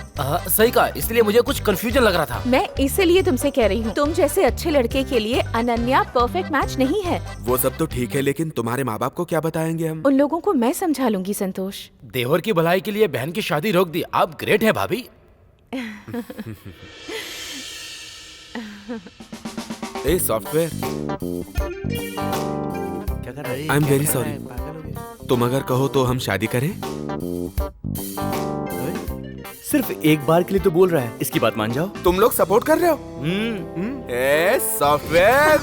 सही कहा, इसलिए मुझे कुछ कंफ्यूजन लग रहा था। मैं इसीलिए तुमसे कह रही हूँ, तुम जैसे अच्छे लड़के के लिए अनन्या परफेक्ट मैच नहीं है। वो सब तो ठीक है, लेकिन तुम्हारे माँ बाप को क्या बताएंगे हम? उन लोगों को मैं समझा लूंगी संतोष। देवर की भलाई के लिए बहन की शादी रोक दी, आप ग्रेट है भाभी। ए सॉफ्टवेयर, क्या कर रही? I am very sorry. तुम अगर कहो तो हम शादी करें? सिर्फ एक बार के लिए तो बोल रहा है, इसकी बात मान जाओ। तुम लोग सपोर्ट कर रहे हो? A software.